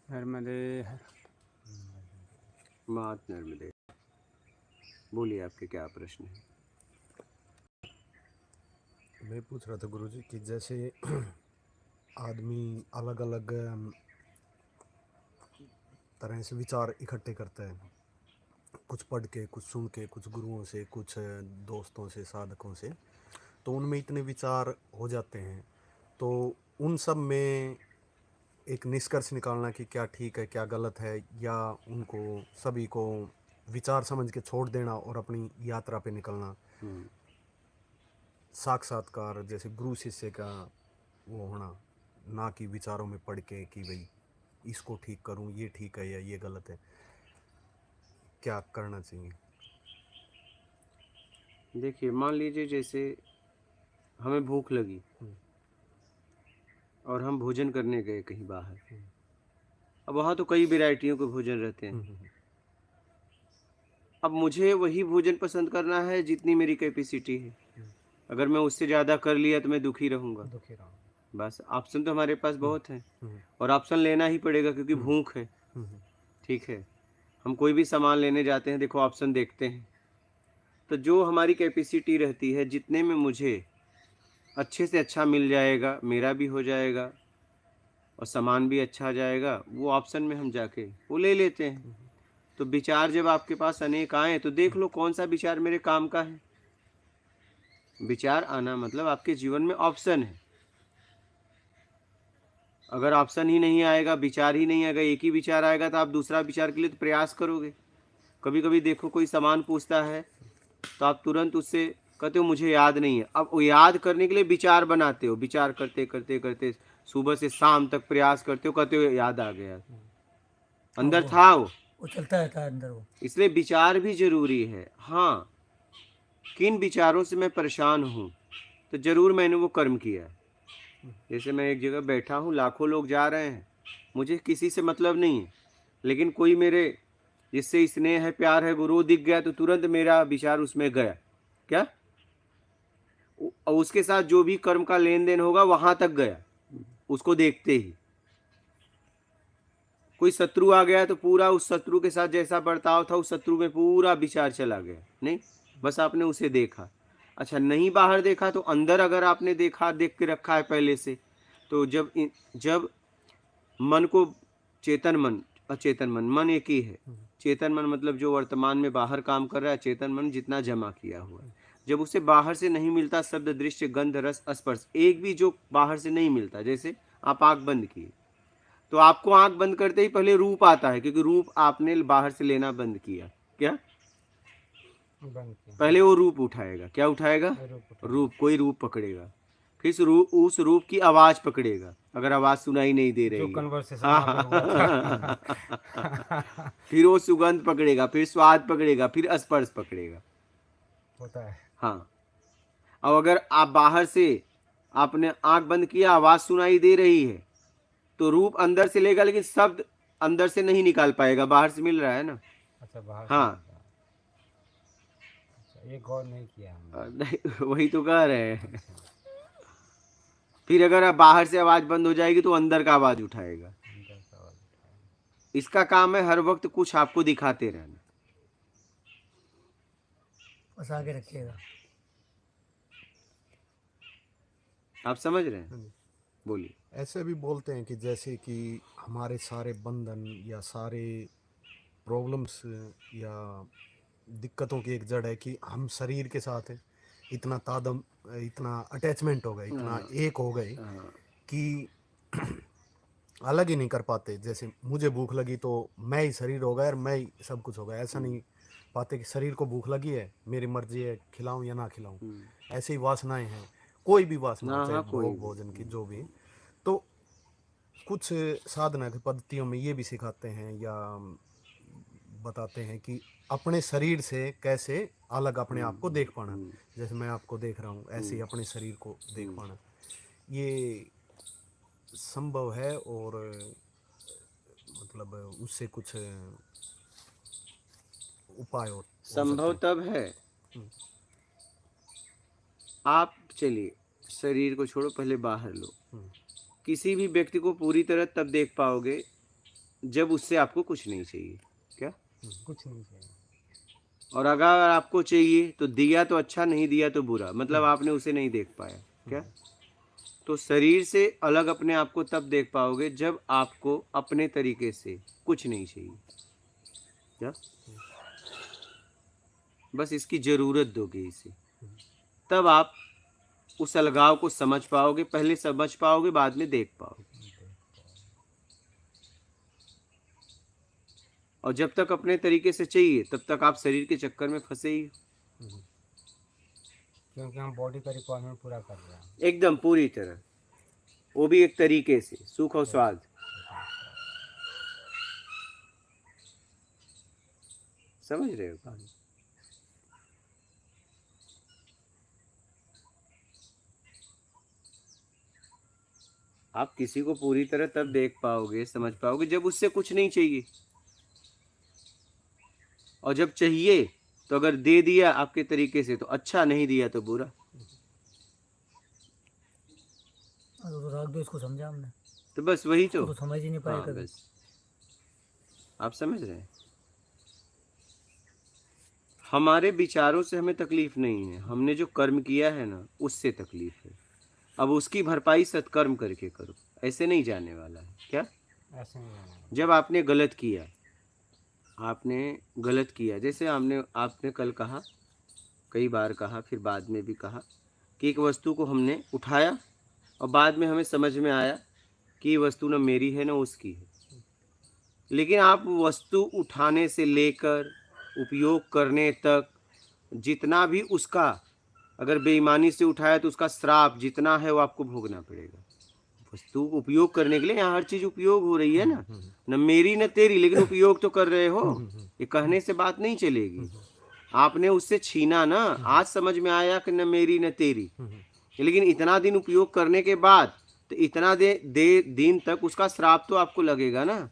नर्मदे हर। मात नर्मदे। बोलिए, आपके क्या प्रश्न है? मैं पूछ रहा था गुरुजी कि जैसे आदमी अलग अलग तरह से विचार इकट्ठे करते हैं, कुछ पढ़ के, कुछ सुन के, कुछ गुरुओं से, कुछ दोस्तों से, साधकों से, तो उनमें इतने विचार हो जाते हैं, तो उन सब में एक निष्कर्ष निकालना कि क्या ठीक है क्या गलत है, या उनको सभी को विचार समझ के छोड़ देना और अपनी यात्रा पे निकलना, साक्षात्कार जैसे गुरु शिष्य का वो होना, ना कि विचारों में पढ़ के कि भाई इसको ठीक करूं, ये ठीक है या ये गलत है, क्या करना चाहिए? देखिए, मान लीजिए जैसे हमें भूख लगी और हम भोजन करने गए कहीं बाहर। अब वहाँ तो कई वैरायटियों के भोजन रहते हैं। अब मुझे वही भोजन पसंद करना है जितनी मेरी कैपेसिटी है। अगर मैं उससे ज़्यादा कर लिया तो मैं दुखी रहूँगा। बस ऑप्शन तो हमारे पास बहुत है और ऑप्शन लेना ही पड़ेगा क्योंकि भूख है। ठीक है, हम कोई भी सामान लेने जाते हैं, देखो ऑप्शन देखते हैं, तो जो हमारी कैपेसिटी रहती है, जितने में मुझे अच्छे से अच्छा मिल जाएगा, मेरा भी हो जाएगा और सामान भी अच्छा आ जाएगा, वो ऑप्शन में हम जाके वो ले लेते हैं। तो विचार जब आपके पास अनेक आए तो देख लो कौन सा विचार मेरे काम का है। विचार आना मतलब आपके जीवन में ऑप्शन है। अगर ऑप्शन ही नहीं आएगा, विचार ही नहीं आएगा, एक ही विचार आएगा, तो आप दूसरा विचार के लिए तो प्रयास करोगे। कभी कभी देखो कोई सामान पूछता है तो आप तुरंत उससे कहते हो मुझे याद नहीं है। अब वो याद करने के लिए विचार बनाते हो, विचार करते करते करते सुबह से शाम तक प्रयास करते हो, कहते हो याद आ गया, अंदर था वो चलता रहता है अंदर वो। इसलिए विचार भी जरूरी है। हाँ, किन विचारों से मैं परेशान हूँ तो जरूर मैंने वो कर्म किया है। जैसे मैं एक जगह बैठा हूँ, लाखों लोग जा रहे हैं, मुझे किसी से मतलब नहीं है, लेकिन कोई मेरे जिससे स्नेह है, प्यार है, गुरु दिख गया तो तुरंत मेरा विचार उसमें गया। क्या? और उसके साथ जो भी कर्म का लेन देन होगा वहां तक गया, उसको देखते ही। कोई शत्रु आ गया तो पूरा उस शत्रु के साथ जैसा बर्ताव था उस शत्रु में पूरा विचार चला गया। नहीं, बस आपने उसे देखा। अच्छा, नहीं बाहर देखा तो अंदर अगर आपने देखा, देख के रखा है पहले से, तो जब मन को चेतन मन, अचेतन मन, मन एक ही है। चेतन मन मतलब जो वर्तमान में बाहर काम कर रहा है, चेतन मन जितना जमा किया हुआ है, जब उसे बाहर से नहीं मिलता, शब्द, दृश्य, गंध, रस, स्पर्श, एक भी जो बाहर से नहीं मिलता, जैसे आप आंख बंद किए तो आपको आंख बंद करते ही पहले रूप आता है, क्योंकि रूप आपने बाहर से लेना बंद किया। क्या? पहले वो रूप उठाएगा। क्या उठाएगा? रूप। कोई रूप पकड़ेगा, फिर उस रूप की आवाज पकड़ेगा, अगर आवाज सुनाई नहीं दे रही है। फिर वो सुगंध पकड़ेगा, फिर स्वाद पकड़ेगा, फिर स्पर्श पकड़ेगा। होता है। हाँ, अब अगर आप बाहर से आपने आंख बंद किया, आवाज सुनाई दे रही है, तो रूप अंदर से लेगा, लेकिन शब्द अंदर से नहीं निकाल पाएगा, बाहर से मिल रहा है ना। अच्छा, बाहर हाँ, अच्छा, ये गौर नहीं किया हमने। नहीं वही तो कह रहे हैं। फिर अगर आप बाहर से आवाज बंद हो जाएगी तो अंदर का आवाज उठाएगा। इसका काम है हर वक्त कुछ आपको दिखाते रहना। बस आगे रखिएगा। आप समझ रहे हैं? बोलिए। ऐसे भी बोलते हैं कि जैसे कि हमारे सारे बंधन या सारे प्रॉब्लम्स या दिक्कतों की एक जड़ है कि हम शरीर के साथ इतना तादम, इतना अटैचमेंट हो गए, इतना एक हो गए कि अलग ही नहीं कर पाते। जैसे मुझे भूख लगी तो मैं ही शरीर हो गया और मैं ही सब कुछ हो गया, ऐसा नहीं पाते कि शरीर को भूख लगी है, मेरी मर्जी है खिलाऊं या ना खिलाऊं। ऐसी ही वासनाएं हैं, कोई भी वासना हो, चाहे भोग भोजन की जो भी। तो कुछ साधना की पद्धतियों में ये भी सिखाते हैं या बताते हैं कि अपने शरीर से कैसे अलग अपने आप को देख पाना। जैसे मैं आपको देख रहा हूँ, ऐसे ही अपने शरीर को देख पाना, ये संभव है। और मतलब उससे कुछ उपाय हो संभव सकते तब है, आप चलिए शरीर को छोड़ो, पहले बाहर लो। किसी भी व्यक्ति को पूरी तरह तब देख पाओगे जब उससे आपको कुछ नहीं चाहिए। क्या? कुछ नहीं चाहिए। और अगर आपको चाहिए तो दिया तो अच्छा, नहीं दिया तो बुरा, मतलब आपने उसे नहीं देख पाया। क्या? तो शरीर से अलग अपने आप को तब देख पाओगे जब आपको अपने तरीके से कुछ नहीं चाहिए। क्या? बस इसकी जरूरत दोगे इसे, तब आप उस अलगाव को समझ पाओगे। पहले समझ पाओगे, बाद में देख पाओगे। और जब तक अपने तरीके से चाहिए तब तक आप शरीर के चक्कर में फंसे ही हो। क्योंकि हम बॉडी का रिक्वायरमेंट पूरा कर रहे हैं। एकदम पूरी तरह, वो भी एक तरीके से, सुख और स्वाद। समझ रहे हो बात? आप किसी को पूरी तरह तब देख पाओगे, समझ पाओगे जब उससे कुछ नहीं चाहिए। और जब चाहिए तो अगर दे दिया आपके तरीके से तो अच्छा, नहीं दिया तो बुरा। तो रख दो, इसको समझा हमने। तो बस वही तो समझ ही नहीं पाए हाँ, कभी। बस आप समझ रहे हैं। हमारे विचारों से हमें तकलीफ नहीं है, हमने जो कर्म किया है ना उससे तकलीफ है। अब उसकी भरपाई सत्कर्म करके करो, ऐसे नहीं जाने वाला है। क्या? ऐसे नहीं जाना। जब आपने गलत किया, आपने गलत किया, जैसे आपने कल कहा, कई बार कहा, फिर बाद में भी कहा कि एक वस्तु को हमने उठाया और बाद में हमें समझ में आया कि ये वस्तु न मेरी है न उसकी है। लेकिन आप वस्तु उठाने से लेकर उपयोग करने तक जितना भी उसका, अगर बेईमानी से उठाया तो उसका श्राप जितना है वो आपको भोगना पड़ेगा। वस्तु उपयोग करने के लिए यहाँ हर चीज उपयोग हो रही है ना, न मेरी न तेरी, लेकिन उपयोग तो कर रहे हो। ये कहने से बात नहीं चलेगी। आपने उससे छीना ना, आज समझ में आया कि न मेरी न तेरी, लेकिन इतना दिन उपयोग करने के बाद तो इतना दिन तक उसका श्राप तो आपको लगेगा ना।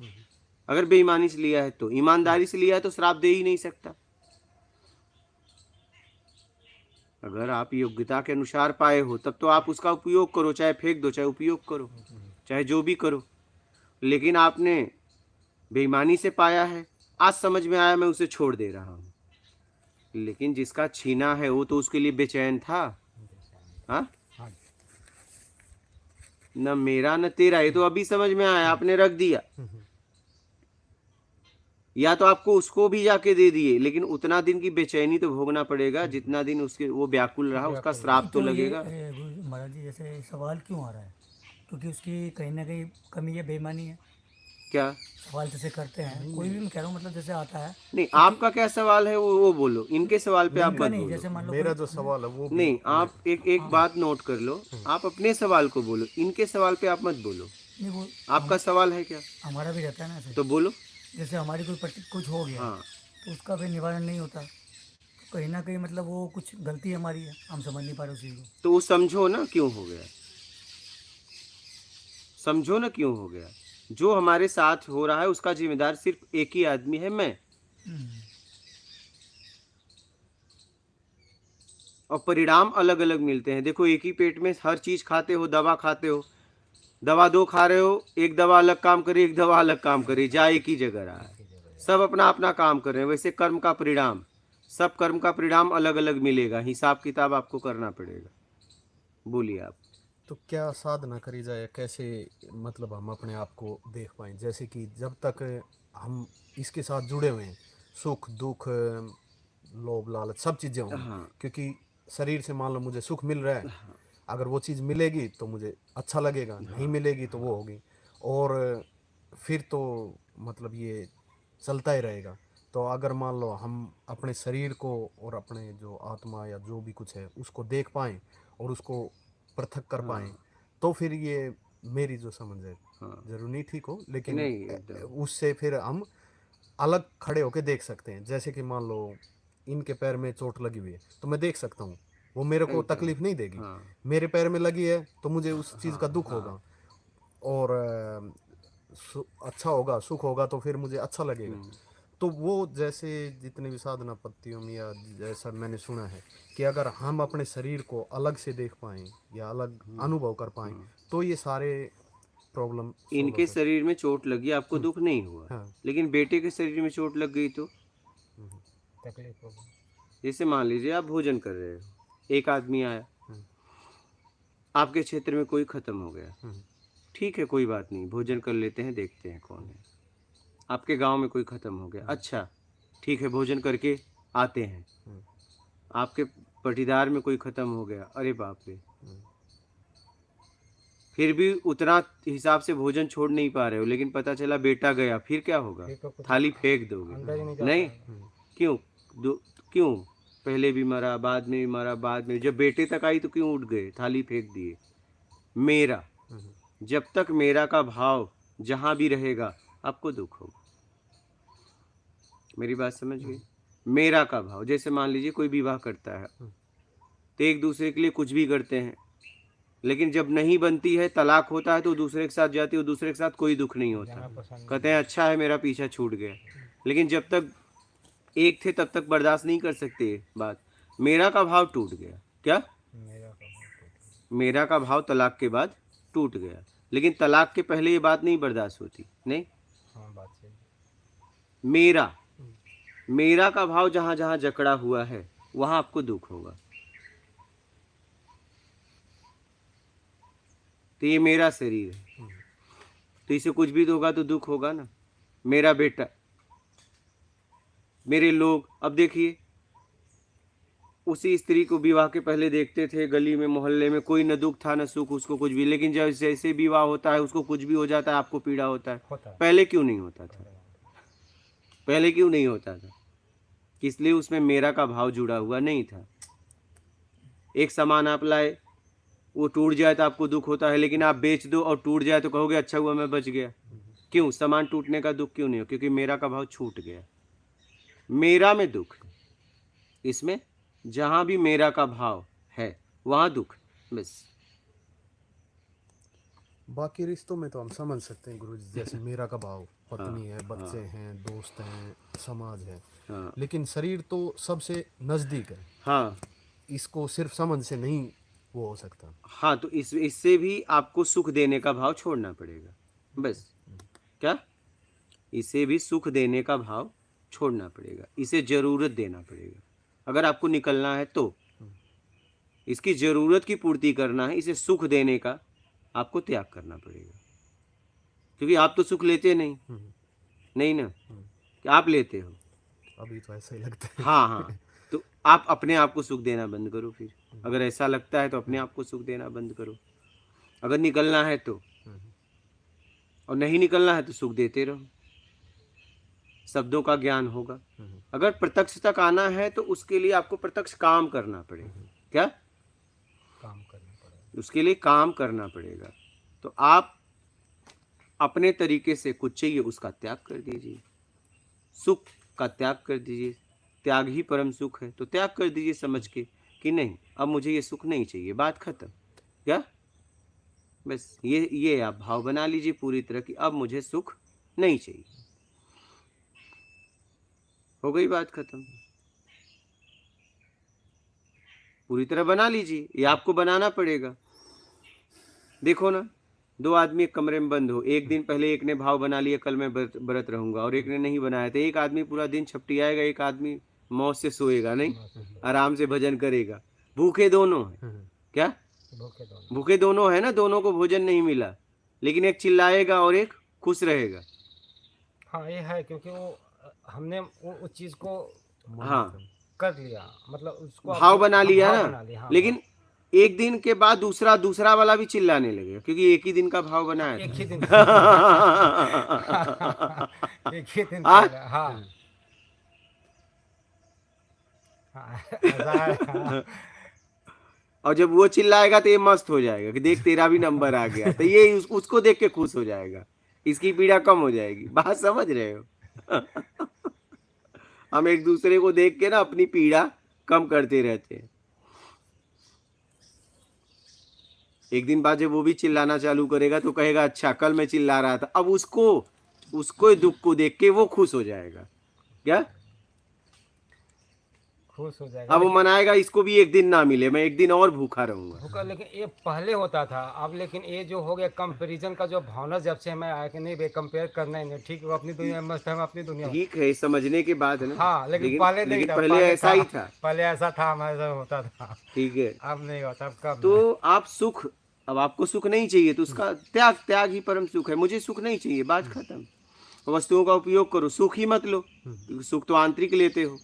अगर बेईमानी से लिया है तो, ईमानदारी से लिया है तो श्राप दे ही नहीं सकता। अगर आप योग्यता के अनुसार पाए हो तब तो आप उसका उपयोग करो, चाहे फेंक दो, चाहे उपयोग करो, चाहे जो भी करो। लेकिन आपने बेईमानी से पाया है, आज समझ में आया मैं उसे छोड़ दे रहा हूँ, लेकिन जिसका छीना है वो तो उसके लिए बेचैन था। हाँ, न मेरा न तेरा, ये तो अभी समझ में आया, आपने रख दिया। या तो आपको उसको भी जाके दे दिए, लेकिन उतना दिन की बेचैनी तो भोगना पड़ेगा जितना दिन उसके वो व्याकुल रहा, उसका श्राप तो लगेगा। महाराज जी, जैसे सवाल क्यों आ रहा है? क्योंकि उसकी कहीं ना कहीं कमी है, बेईमानी है। क्या सवाल जैसे करते हैं कोई भी, मैं कह रहा हूँ मतलब जैसे आता है। नहीं, आपका क्या सवाल है वो बोलो, इनके सवाल पे आप इनका मत नहीं, बोलो। जैसे मान लो मेरा जो सवाल है वो भी नहीं, आप एक बात नोट कर लो, आप अपने सवाल को बोलो, इनके सवाल पे आप मत बोलो। नहीं, वो आपका सवाल है क्या? हमारा भी रहता है ना ऐसे। तो बोलो। जैसे हमारी कुछ हो गया हाँ, तो उसका फिर निवारण नहीं होता, तो कहीं ना कहीं मतलब वो कुछ गलती हमारी है, हम समझ नहीं पा रहे उस चीज़ को। तो वो समझो ना क्यों हो गया, समझो ना क्यों हो गया। जो हमारे साथ हो रहा है उसका जिम्मेदार सिर्फ एक ही आदमी है, मैं। और परिणाम अलग अलग मिलते हैं। देखो, एक ही पेट में हर चीज खाते हो, दवा खाते हो, दवा दो खा रहे हो, एक दवा अलग काम करे, एक दवा अलग काम करे, जा एक ही जगह रहा है, सब अपना अपना काम कर रहे हैं। वैसे कर्म का परिणाम, सब कर्म का परिणाम अलग अलग मिलेगा, हिसाब किताब आपको करना पड़ेगा। बोलिए आप। तो क्या साधना करी जाए, कैसे मतलब हम अपने आप को देख पाएं? जैसे कि जब तक हम इसके साथ जुड़े हुए हैं, सुख दुख लोभ लालच सब चीज़ें होंगी। हाँ, क्योंकि शरीर से मान लो मुझे सुख मिल रहा है, अगर वो चीज़ मिलेगी तो मुझे अच्छा लगेगा, नहीं मिलेगी तो वो होगी, और फिर तो मतलब ये चलता ही रहेगा। तो अगर मान लो हम अपने शरीर को और अपने जो आत्मा या जो भी कुछ है उसको देख पाएँ और उसको पृथक कर पाएँ, तो फिर ये मेरी जो समझ है, जरूर नहीं ठीक हो, लेकिन नहीं, एकदम। उससे फिर हम अलग खड़े होके देख सकते हैं। जैसे कि मान लो इनके पैर में चोट लगी हुई है तो मैं देख सकता हूँ, वो मेरे को एकदम। तकलीफ नहीं देगी। हाँ, मेरे पैर में लगी है तो मुझे उस चीज़ का दुख होगा, और अच्छा होगा, सुख होगा तो फिर मुझे अच्छा लगेगा। तो वो जैसे जितने भी साधना पत्तियों में, या जैसा मैंने सुना है कि अगर हम अपने शरीर को अलग से देख पाएँ या अलग अनुभव कर पाएँ, तो ये सारे प्रॉब्लम इनके शरीर में चोट लगी, आपको दुख नहीं हुआ, हाँ। लेकिन बेटे के शरीर में चोट लग गई तो तकलीफ होगी। जैसे मान लीजिए आप भोजन कर रहे हो, एक आदमी आया, आपके क्षेत्र में कोई खत्म हो गया, ठीक है कोई बात नहीं, भोजन कर लेते हैं, देखते हैं कौन है। आपके गांव में कोई खत्म हो गया, अच्छा ठीक है भोजन करके आते हैं। आपके पटीदार में कोई खत्म हो गया, अरे बाप रे, फिर भी उतना हिसाब से भोजन छोड़ नहीं पा रहे हो, लेकिन पता चला बेटा गया, फिर क्या होगा? फिर तो कुछ थाली फेंक दोगे? अंदर ही नहीं जाता नहीं, है। क्यों? क्यों? पहले भी मरा, बाद में भी मरा, बाद में जब बेटे तक आई तो क्यों उठ गए, थाली फेंक दिए? मेरा, जब तक मेरा का भाव जहां भी रहेगा आपको दुख होगा। मेरी बात समझ गई? मेरा का भाव, जैसे मान लीजिए कोई विवाह करता है तो एक दूसरे के लिए कुछ भी करते हैं, लेकिन जब नहीं बनती है, तलाक होता है, तो दूसरे के साथ जाती है, दूसरे के साथ कोई दुख नहीं होता, जाना पसंद कहते हैं अच्छा है मेरा पीछा छूट गया। लेकिन जब तक एक थे तब तक बर्दाश्त नहीं कर सकते ये बात। मेरा का भाव टूट गया, क्या? मेरा तो बहुत मेरा का भाव तलाक के बाद टूट गया, लेकिन तलाक के पहले ये बात नहीं बर्दाश्त होती। नहीं, हाँ बात सही। मेरा, मेरा का भाव जहां जहां जकड़ा हुआ है वहां आपको दुख होगा। तो ये मेरा शरीर है, तो इसे कुछ भी होगा तो दुख होगा ना। मेरा बेटा, मेरे लोग, अब देखिए उसी स्त्री को विवाह के पहले देखते थे गली में मोहल्ले में, कोई न दुख था न सुख, उसको कुछ भी, लेकिन जब जैसे विवाह होता है उसको कुछ भी हो जाता है, आपको पीड़ा होता है। होता है। पहले क्यों नहीं होता था? पहले क्यों नहीं होता था? इसलिए उसमें मेरा का भाव जुड़ा हुआ नहीं था। एक सामान आप लाए, वो टूट जाए तो आपको दुख होता है, लेकिन आप बेच दो और टूट जाए तो कहोगे अच्छा हुआ मैं बच गया। क्यों? सामान टूटने का दुख क्यों नहीं हो? क्योंकि मेरा का भाव छूट गया। मेरा में दुख है, इसमें जहां भी मेरा का भाव है वहां दुख, बस। बाकी रिश्तों में तो हम समझ सकते हैं गुरु जी, जैसे मेरा का भाव, पत्नी है, बच्चे हैं, दोस्त हैं, समाज है, हाँ लेकिन शरीर तो सबसे नजदीक है, हाँ इसको सिर्फ समझ से नहीं वो हो सकता। हाँ, तो इससे भी आपको सुख देने का भाव छोड़ना पड़ेगा, बस। क्या? इसे भी सुख देने का भाव छोड़ना पड़ेगा, इसे जरूरत देना पड़ेगा। अगर आपको निकलना है तो इसकी जरूरत की पूर्ति करना है, इसे सुख देने का आपको त्याग करना पड़ेगा। क्योंकि आप तो सुख लेते नहीं, नहीं ना, कि आप लेते हो। अभी तो ऐसा ही लगता है। हाँ हाँ, तो आप अपने आप को सुख देना बंद करो फिर। अगर ऐसा लगता है तो अपने आप को सुख देना बंद करो। अगर निकलना है तो, और नहीं निकलना है तो सुख देते रहो, शब्दों का ज्ञान होगा। अगर प्रत्यक्ष तक आना है तो उसके लिए आपको प्रत्यक्ष काम करना पड़ेगा। क्या? काम करना पड़ेगा। उसके लिए काम करना पड़ेगा। तो आप अपने तरीके से कुछ चाहिए उसका त्याग कर दीजिए, सुख का त्याग कर दीजिए। त्याग ही परम सुख है, तो त्याग कर दीजिए समझ के कि नहीं अब मुझे ये सुख नहीं चाहिए, बात खत्म। क्या? बस ये आप भाव बना लीजिए पूरी तरह की, अब मुझे सुख नहीं चाहिए, हो गई बात खत्म। पूरी तरह बना लीजिए, ये आपको बनाना पड़ेगा। देखो ना, दो आदमी एक कमरे में बंद हो, एक दिन पहले एक ने भाव बना लिया कल मैं व्रत रहूंगा, और एक ने नहीं बनाया, तो एक आदमी पूरा दिन छपटी आएगा, एक आदमी मौज से सोएगा, नहीं आराम से भजन करेगा। भूखे दोनों है। क्या? भूखे दोनों है ना, दोनों को भोजन नहीं मिला, लेकिन एक चिल्लाएगा और एक खुश रहेगा। हाँ ये है, क्योंकि वो हमने उस चीज को हाँ, कर लिया, मतलब उसको भाव बना लिया भाव ना, बना लिया, हाँ, लेकिन एक दिन के बाद दूसरा वाला भी चिल्लाने लगेगा, क्योंकि एक ही दिन का भाव बनाया एक था। ही दिन एक ही दिन हाँ? का, हाँ हाँ, ऐसा है, हाँ। और जब वो चिल्लाएगा तो ये मस्त हो जाएगा कि देख तेरा भी नंबर आ गया, तो ये उसको देख के खुश हो जाएगा, इसकी पीड़ा कम हो जाएगी। बात समझ रहे हो? हम एक दूसरे को देख के ना अपनी पीड़ा कम करते रहते हैं। एक दिन बाद जब वो भी चिल्लाना चालू करेगा तो कहेगा अच्छा कल मैं चिल्ला रहा था, अब उसको दुख को देख के वो खुश हो जाएगा। क्या? खुश हो जाएगा। अब वो मनाएगा इसको भी एक दिन ना मिले, मैं एक दिन और भूखा रहूंगा। होगा, लेकिन ये पहले होता था, अब लेकिन ये जो हो गया कंपैरिजन का जो भावना जब से हमें आया कि नहीं भाई कंपेयर करना ही नहीं, ठीक है वो अपनी दुनिया में मस्त है, हम अपनी दुनिया में। ठीक है, समझने के बाद है ना। हाँ लेकिन लेकिन पहले नहीं लेकिन था, पहले ऐसा ही था। पहले ऐसा था, हमारे साथ होता था। ठीक है, अब नहीं होता, अब कब तो आप सुख, अब आपको सुख नहीं चाहिए तो उसका त्याग, त्याग ही परम सुख है। मुझे सुख नहीं चाहिए, बात खत्म। वस्तुओं का उपयोग करो, सुख ही मत लो, क्योंकि सुख तो आंतरिक लेते हो,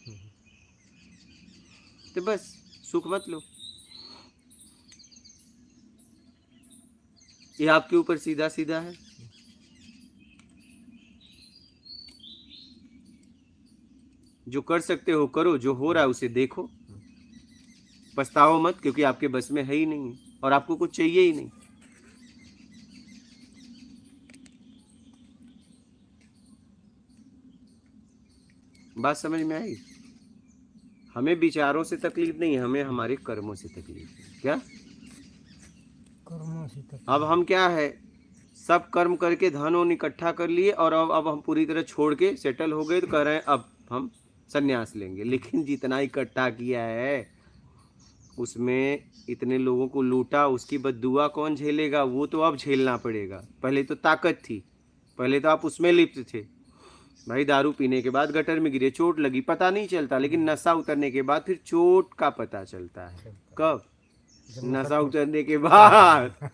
तो बस सुख मत लो। ये आपके ऊपर सीधा सीधा है। जो कर सकते हो करो, जो हो रहा है उसे देखो, पछताओ मत, क्योंकि आपके बस में है ही नहीं और आपको कुछ चाहिए ही नहीं। बात समझ में आई? हमें विचारों से तकलीफ नहीं है, हमें हमारे कर्मों से तकलीफ है। क्या कर्मों से तक। अब हम क्या है, सब कर्म करके धन उन इकट्ठा कर लिए और अब हम पूरी तरह छोड़ के सेटल हो गए, तो कह रहे हैं अब हम संन्यास लेंगे। लेकिन जितना इकट्ठा किया है उसमें इतने लोगों को लूटा, उसकी बद्दुआ कौन झेलेगा? वो तो अब झेलना पड़ेगा। पहले तो ताकत थी, पहले तो आप उसमें लिप्त थे। भाई दारू पीने के बाद गटर में गिरे, चोट लगी, पता नहीं चलता, लेकिन नशा उतरने के बाद फिर चोट का पता चलता है। कब? नशा उतरने के बाद।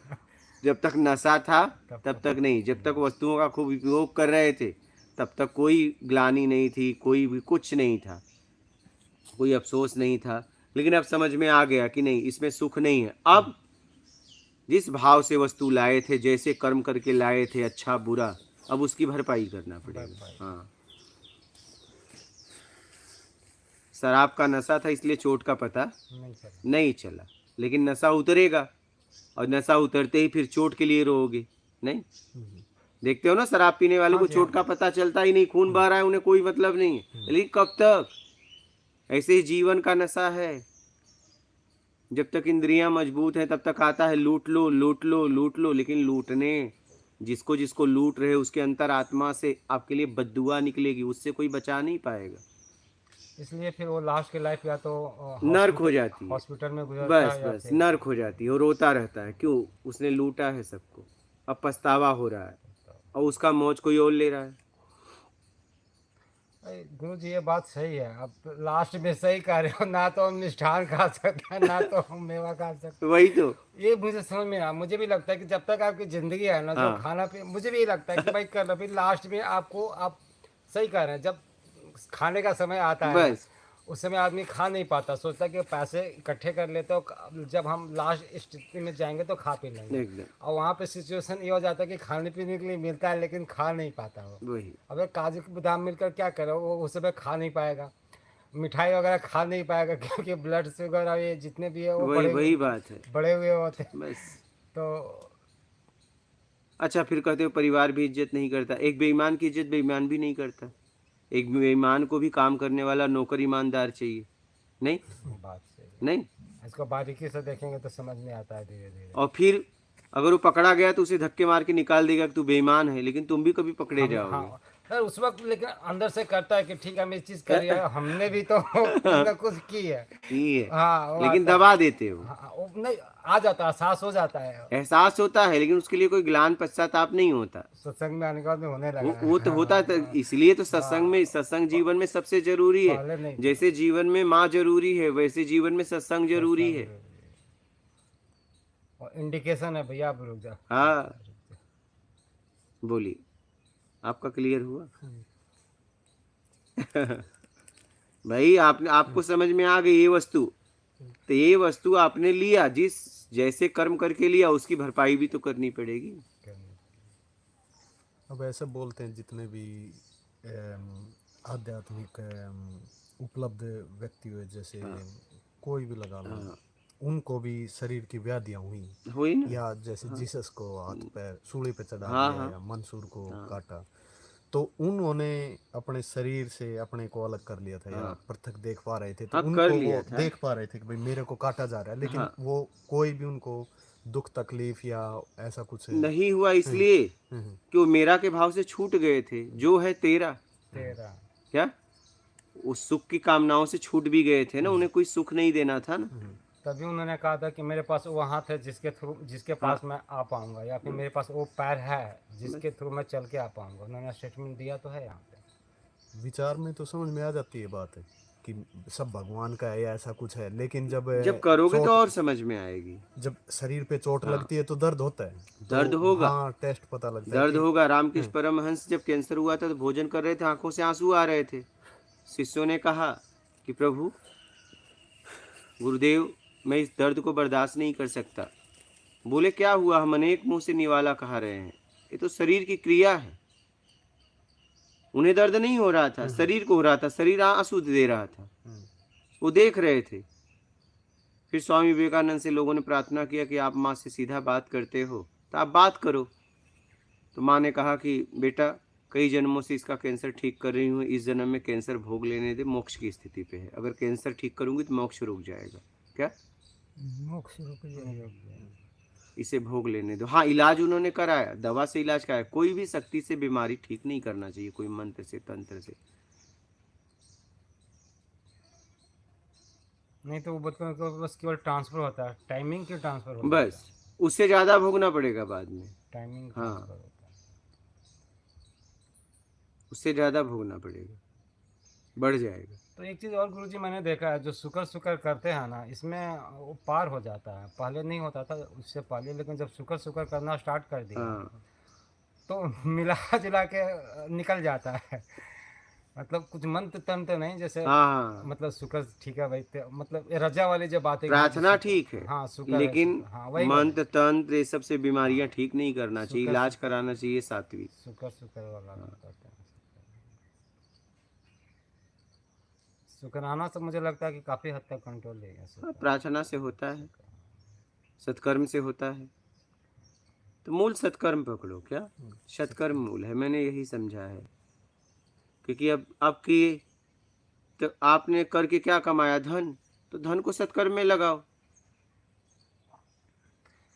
जब तक नशा था तब तक नहीं, जब तक वस्तुओं का खूब उपयोग कर रहे थे तब तक कोई ग्लानि नहीं थी, कोई भी कुछ नहीं था, कोई अफसोस नहीं था। लेकिन अब समझ में आ गया कि नहीं, इसमें सुख नहीं है। अब जिस भाव से वस्तु लाए थे, जैसे कर्म करके लाए थे, अच्छा बुरा, अब उसकी भरपाई करना पड़ेगा। हाँ, शराब का नशा था इसलिए चोट का पता नहीं चला, लेकिन नशा उतरेगा और नशा उतरते ही फिर चोट के लिए रोओगे नहीं। देखते हो ना, शराब पीने वालों को चोट का पता चलता ही नहीं, खून बह रहा है, उन्हें कोई मतलब नहीं है। लेकिन कब तक? ऐसे ही जीवन का नशा है, जब तक इंद्रियां मजबूत हैं तब तक आता है लूट लो लूट लो लूट लो। लेकिन लूटने, जिसको जिसको लूट रहे उसके अंतर आत्मा से आपके लिए बद्दुआ निकलेगी, उससे कोई बचा नहीं पाएगा। इसलिए फिर वो लास्ट की लाइफ या तो नर्क हो जाती है, हॉस्पिटल में गुजरता बस है या बस फिर नर्क हो जाती है। वो रोता रहता है, क्यों? उसने लूटा है सबको, अब पछतावा हो रहा है और उसका मौज कोई और ले रहा है। गुरु जी ये बात सही है, अब लास्ट में सही कह रहे हो, ना तो हम मिष्ठान खा सकते हैं ना तो हम मेवा खा सकते हैं। वही तो। ये मुझे समझ में आ, मुझे भी लगता है कि जब तक आपकी जिंदगी है ना, जो हाँ। खाना पीना, मुझे भी ये लगता है कि भाई कर लो, फिर लास्ट में आपको, आप सही कह रहे हैं, जब खाने का समय आता है बस उस समय आदमी खा नहीं पाता, सोचता है कि पैसे इकट्ठे कर लेते हो, जब हम लास्ट स्थिति में जाएंगे तो खा पी लेंगे। एकदम और वहाँ पे सिचुएशन ये हो जाता है कि खाने पीने के लिए मिलता है लेकिन खा नहीं पाता वो। वही। अबे काजू बादाम मिलकर क्या करो, वो उस समय खा नहीं पाएगा, मिठाई वगैरह खा नहीं पाएगा, क्योंकि ब्लड शुगर और ये जितने भी है वो वही बात है, बड़े हुए होते हैं। बस। तो अच्छा, फिर कहते हो परिवार भी इज्जत नहीं करता। एक बेईमान की इज्जत बेईमान भी नहीं करता। एक बेईमान को भी काम करने वाला नौकर ईमानदार चाहिए, नहीं? बात सही, नहीं? इसको बारीकी से देखेंगे तो समझ में आता है धीरे धीरे। और फिर अगर वो पकड़ा गया तो उसे धक्के मार के निकाल देगा कि तू बेईमान है, लेकिन तुम भी कभी पकड़े जाओगे। हाँ सर, उस वक्त लेकिन अंदर से करता है कि ठीक है हम इस चीज कर रहे हैं, हमने भी तो कुछ ना कुछ की है। ठीक है, हाँ वो लेकिन आता है। दबा देते हो। हाँ, वो नहीं आ जाता है, एहसास हो जाता है, एहसास होता है, लेकिन उसके लिए कोई ग्लान पश्चाताप नहीं होता। सत्संग में आने के बाद में होने लगा है। वो तो होता है, इसलिए तो सत्संग जीवन में सबसे जरूरी पहले है। नहीं। जैसे जीवन में माँ जरूरी है, वैसे जीवन में सत्संग जरूरी है। और इंडिकेशन है भैया, आप रुक जाओ। हाँ, बोलिए, आपका क्लियर हुआ? भाई आपको समझ में आ गई ये वस्तु, तो ये वस्तु आपने लिया, जिस जैसे कर्म करके लिया उसकी भरपाई भी तो करनी पड़ेगी। अब ऐसे बोलते हैं जितने भी आध्यात्मिक उपलब्ध व्यक्ति हुए, जैसे कोई भी लगा लो, उनको भी शरीर की व्याधियां हुई ना? या जैसे जीसस को हाथ पैर सूली पे चढ़ा हाँ, दिया हाँ। या मंसूर को काटा, तो उन्होंने अपने शरीर से अपने को अलग कर लिया था या पृथक देख पा रहे थे, तो हाँ, उनको कर लिया वो था। देख पा रहे थे कि भाई मेरे को काटा जा रहा है, लेकिन वो कोई भी उनको दुख तकलीफ या ऐसा कुछ नहीं हुआ, इसलिए कि वो मेरा के भाव से छूट गए थे। जो है तेरा तेरा क्या, उस सुख की कामनाओं से छूट भी गए थे ना, उन्हें कोई सुख नहीं देना था ना। तभी उन्होंने कहा था कि मेरे पास वो हाथ है जिसके पास मैं आ पाऊंगा, या फिर मेरे पास वो पैर है जिसके थ्रू मैं चल के आ पाऊंगा। उन्होंने स्टेटमेंट दिया तो है यहाँ पे। विचार में तो समझ में आ जाती है बात है कि सब भगवान का है या ऐसा कुछ है, लेकिन जब जब करोगे तो चोट, और समझ में आएगी। जब शरीर पे चोट हाँ। लगती है तो दर्द होता है, दर्द तो होगा, हाँ टेस्ट पता लगता है दर्द कि होगा। रामकृष्ण परमहंस जब कैंसर हुआ था तो भोजन कर रहे थे, आंखों से आंसू आ रहे थे। शिष्यों ने कहा कि प्रभु, गुरुदेव, मैं इस दर्द को बर्दाश्त नहीं कर सकता। बोले क्या हुआ, हम अनेक मुंह से निवाला कहा रहे हैं, ये तो शरीर की क्रिया है। उन्हें दर्द नहीं हो रहा था, शरीर को हो रहा था, शरीर आंसू दे रहा था, वो देख रहे थे। फिर स्वामी विवेकानंद से लोगों ने प्रार्थना किया कि आप माँ से सीधा बात करते हो तो आप बात करो। तो माँ ने कहा कि बेटा, कई जन्मों से इसका कैंसर ठीक कर रही हूँ, इस जन्म में कैंसर भोग लेने दे, मोक्ष की स्थिति पे है। अगर कैंसर ठीक करूंगी तो मोक्ष रुक जाएगा। क्या? मोक्ष रुक जाएगा। इसे भोग लेने दो। हाँ, इलाज उन्होंने कराया, दवा से इलाज कराया। कोई भी शक्ति से बीमारी ठीक नहीं करना चाहिए, कोई मंत्र से, तंत्र से। नहीं तो वो बच्चों को बस केवल ट्रांसफर होता है, टाइमिंग के ट्रांसफर होता है, बस उससे ज्यादा भोगना पड़ेगा बाद में। टाइमिंग हाँ। ट्रांसफर होता है। उससे ज्यादा भोगना पड़ेगा, बढ़ जाएगा। तो एक चीज़ और गुरुजी मैंने देखा है, जो शुक्र करते हैं ना, इसमें वो पार हो जाता है। पहले नहीं होता था, उससे पहले, लेकिन जब शुक्र करना स्टार्ट कर दिया हाँ, तो मिला जुला के निकल जाता है। मतलब कुछ मंत्र तंत्र नहीं, जैसे हाँ, मतलब शुक्र ठीक है भाई, मतलब ये रजा वाली जो बातें, प्रार्थना ठीक है, हाँ शुक्र है, लेकिन शुक्र, हाँ वही मंत्र तंत्र ये सब से बीमारियां ठीक नहीं करना चाहिए, शुक्र इलाज कराना चाहिए सात्विक। शुक्र वाला करते हैं। शुक्राना से मुझे लगता है कि काफ़ी हद तक कंट्रोल ले गया हाँ, शुक्र। प्रार्थना से होता है, सत्कर्म से होता है। तो मूल सत्कर्म पकड़ो। क्या? सत्कर्म मूल है, मैंने यही समझा है। क्योंकि अब किए तो आपने करके क्या कमाया? धन। तो धन को सत्कर्म में लगाओ।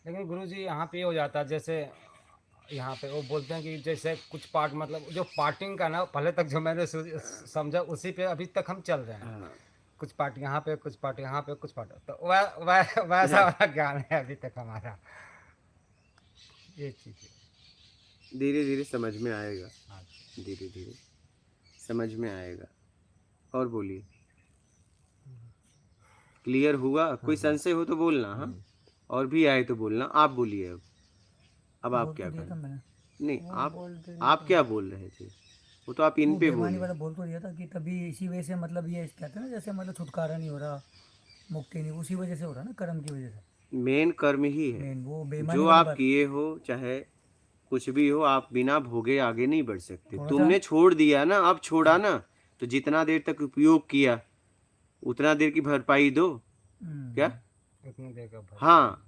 लेकिन गुरुजी यहाँ पे ये हो जाता है, जैसे यहाँ पे वो बोलते हैं कि जैसे कुछ पार्ट, मतलब जो पार्टिंग का ना, पहले तक जो मैंने समझा उसी पे अभी तक हम चल रहे हैं। हाँ, कुछ पार्ट यहाँ पे, कुछ पार्ट यहाँ पे, कुछ पार्ट, तो वैसा वाला ज्ञान है अभी तक हमारा। ये चीज़ है। धीरे धीरे समझ में आएगा, हाँ। धीरे धीरे समझ में आएगा। और बोलिए, क्लियर हुआ? कोई संशय हो तो बोलना। हाँ, और भी आए तो बोलना। आप बोलिए अब आप बोल क्या तो दिया था करें? मैंने। नहीं, बोलते आप क्या बोल रहे थे? वो तो आप इन वो पे बेईमानी बोले। वाला बोल तो दिया था कि तभी इसी वजह से, मतलब ये कहते हैं ना, जैसे मतलब छुटकारा नहीं हो रहा, मुक्ति नहीं, उसी वजह से हो रहा ना, कर्म की वजह से। मेन कर्म ही है। मेन वो बेईमानी जो वाली आप बात। किए हो, चाहे कुछ भी हो, आप बिना भोगे आगे नहीं बढ़ सकते। थोड़ा सा तुमने छोड़ दिया ना, अब छोड़ा ना, तो जितना देर तक उपयोग किया उतना देर की भरपाई दो। क्या? उतनी देर का भर। हाँ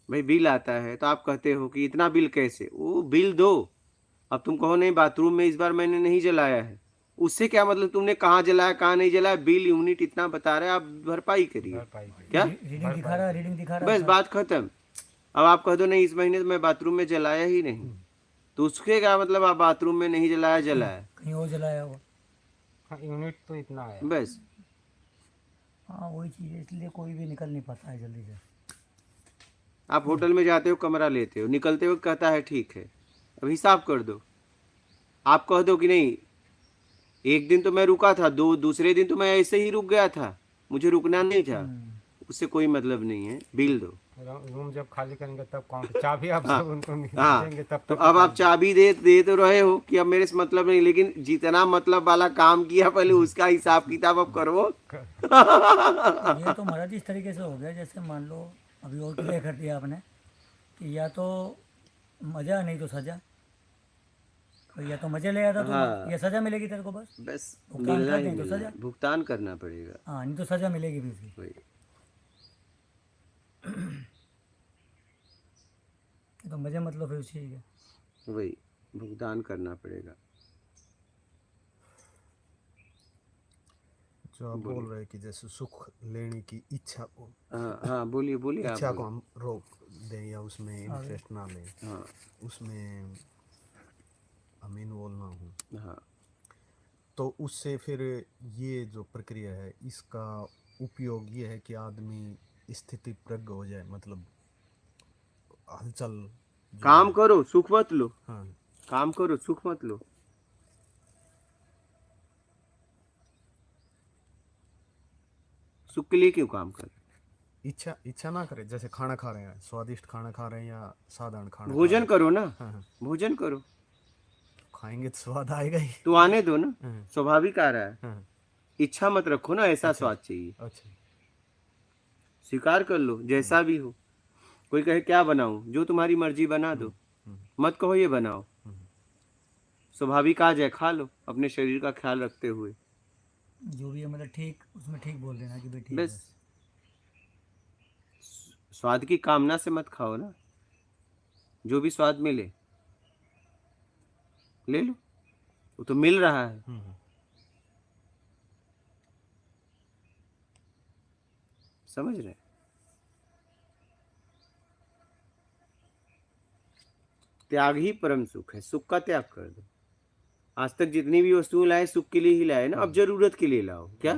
भाई, बिल आता है तो आप कहते हो कि इतना बिल कैसे? वो बिल दो। अब तुम कहो नहीं, बाथरूम में इस बार मैंने नहीं जलाया है, उससे क्या मतलब? तुमने कहाँ जलाया, कहाँ नहीं जलाया, बिल यूनिट इतना बता रहा है, आप भरपाई करिए। भरपाई। क्या? रीडिंग दिखा रहा, रीडिंग दिखा रहा बस था। बात खत्म। अब आप कह दो नहीं, इस महीने तो मैं बाथरूम में जलाया ही नहीं, तो उसके क्या मतलब? आप बाथरूम में नहीं जलाया, जलाया। कहीं और जलाया हुआ। हाँ, यूनिट तो इतना है। बस हाँ वही चीज़ है, इसलिए कोई भी निकल नहीं पाता है जल्दी से। आप होटल में जाते हो, कमरा लेते हो, निकलते हो कहता है ठीक है, अब हिसाब कर दो। आप कह दो कि नहीं, एक दिन तो मैं रुका था, दूसरे दिन तो मैं ऐसे ही रुक गया था, मुझे रुकना नहीं था, उससे कोई मतलब नहीं है, बिल दो। रूम जब खाली करेंगे तब काउंट, चाबी आप हाँ, सब उनको हाँ, देंगे तब तो तक। अब आप चाबी दे तो रहे हो कि अब मेरे से मतलब नहीं, लेकिन जितना मतलब वाला काम किया पहले उसका हिसाब किताब अब करो। ये तो महाराज इस तरीके से हो गया, जैसे मान लो अभी और क्लियर कर दिया आपने कि या तो मज़ा नहीं तो सज़ा, तो या तो मज़े ले आता तो हाँ। या सज़ा मिलेगी तेरे को, बस बस भुगतान मिलना कर ही दें तो मिलना सज़ा। है, भुगतान करना पड़ेगा। हाँ, नहीं तो सज़ा मिलेगी भी उसकी। वही। तो मज़े मतलब फिर उसी है। वही भुगतान करना पड़ेगा। जो आप बोल रहे हैं कि जैसे सुख लेने की इच्छा को, हाँ हाँ, बोलिए बोलिए, आप इच्छा को बोलिए। हम रोक दें या उसमें इंटरेस्ट ना लें, हाँ उसमें हम इन्वॉल्व ना हो, हाँ, तो उससे फिर ये जो प्रक्रिया है इसका उपयोग ये है कि आदमी स्थिति प्रज्ञ हो जाए, मतलब हलचल जो काम है। करो सुख मत लो, हाँ काम करो सुख मत लो। सुख के लिए क्यों काम कर? इच्छा इच्छा ना करे, जैसे खाना खा रहे हैं, स्वादिष्ट खाना खा रहे हैं या साधारण खाना खा रहे भोजन हैं। करो ना, हाँ हाँ, भोजन करो, खाएंगे तो स्वाद आएगा ही। तो आने दो ना, हाँ स्वाभाविक आ रहा है। हाँ। इच्छा मत रखो ना, ऐसा स्वाद चाहिए, अच्छा। स्वीकार कर लो जैसा भी हो। कोई कहे क्या बनाऊं, जो तुम्हारी मर्जी बना दो, मत कहो ये बनाओ, स्वाभाविक आ जाए खा लो अपने शरीर का ख्याल रखते हुए। जो भी है मतलब ठीक, उसमें ठीक बोल देना कि भाई ठीक है बस बस। स्वाद की कामना से मत खाओ ना, जो भी स्वाद मिले ले लो, वो तो मिल रहा है। समझ रहे? त्याग ही परम सुख है, सुख का त्याग कर दो। आज तक जितनी भी वस्तुएं लाए सुख के लिए ही लाए ना, अब जरूरत के लिए लाओ। क्या?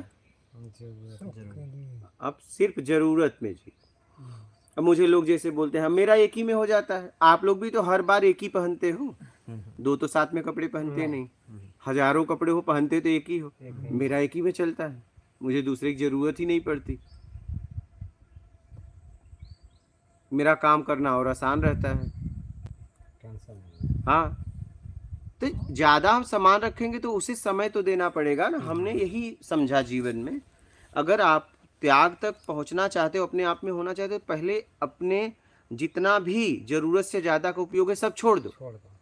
अब सिर्फ जरूरत में जी। अब मुझे लोग जैसे बोलते हैं मेरा एक ही में हो जाता है, आप लोग भी तो हर बार एक ही पहनते हो, दो तो साथ में कपड़े पहनते नहीं, हजारों कपड़े हो पहनते तो एक ही हो। मेरा एक ही में चलता है, मुझे दूसरे की जरूरत ही नहीं पड़ती, मेरा काम करना और आसान रहता है। हाँ, तो ज्यादा हम सामान रखेंगे तो उसे समय तो देना पड़ेगा ना। हमने यही समझा जीवन में, अगर आप त्याग तक पहुंचना चाहते हो, अपने आप में होना चाहते हो, तो पहले अपने जितना भी जरूरत से ज्यादा का उपयोग है सब छोड़ दो,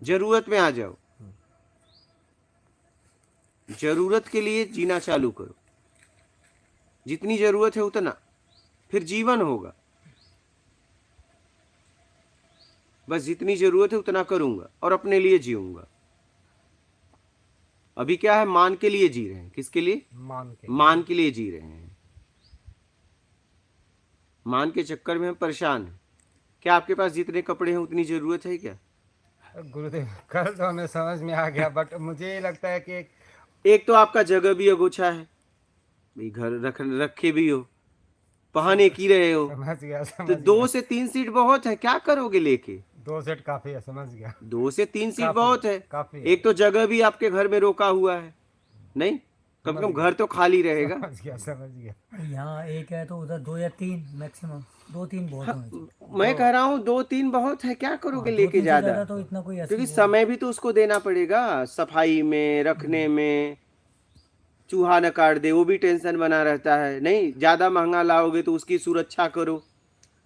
जरूरत में आ जाओ, जरूरत के लिए जीना चालू करो, जितनी जरूरत है उतना, फिर जीवन होगा। बस जितनी जरूरत है उतना करूंगा और अपने लिए जीऊंगा। अभी क्या है, मान के लिए जी रहे हैं। किसके लिए? मान के लिए जी रहे हैं। मान के चक्कर में हम परेशान हैं। क्या आपके पास जितने कपड़े हैं उतनी जरूरत है क्या? गुरुदेव कल तो हमें समझ में आ गया, बट मुझे ये लगता है कि एक तो आपका जगह भी अगोछा है, भाई घर रखे भी हो, पहन एक ही रहे हो, समझ गया तो 2 से 3 सीट बहुत है, क्या करोगे लेके? 2 सेट काफी है, समझ गया। 2 से 3 सीट काफी बहुत है। काफी है। एक तो जगह भी आपके घर में रोका हुआ है, नहीं कम से कम घर तो खाली रहेगा। समझ गया। यहाँ एक है तो उधर 2 या 3 मैक्सिमम, 2-3 बहुत होने चाहिए। मैं कह रहा हूँ 2-3 बहुत है, क्या करोगे हाँ, लेके 2-3 से ज्यादा? तो इतना कोई ऐसा क्योंकि समय भी तो उसको देना पड़ेगा, सफाई में, रखने में, चूहा न काट दे वो भी टेंशन बना रहता है। नहीं, ज्यादा महंगा लाओगे तो उसकी सुरक्षा करो,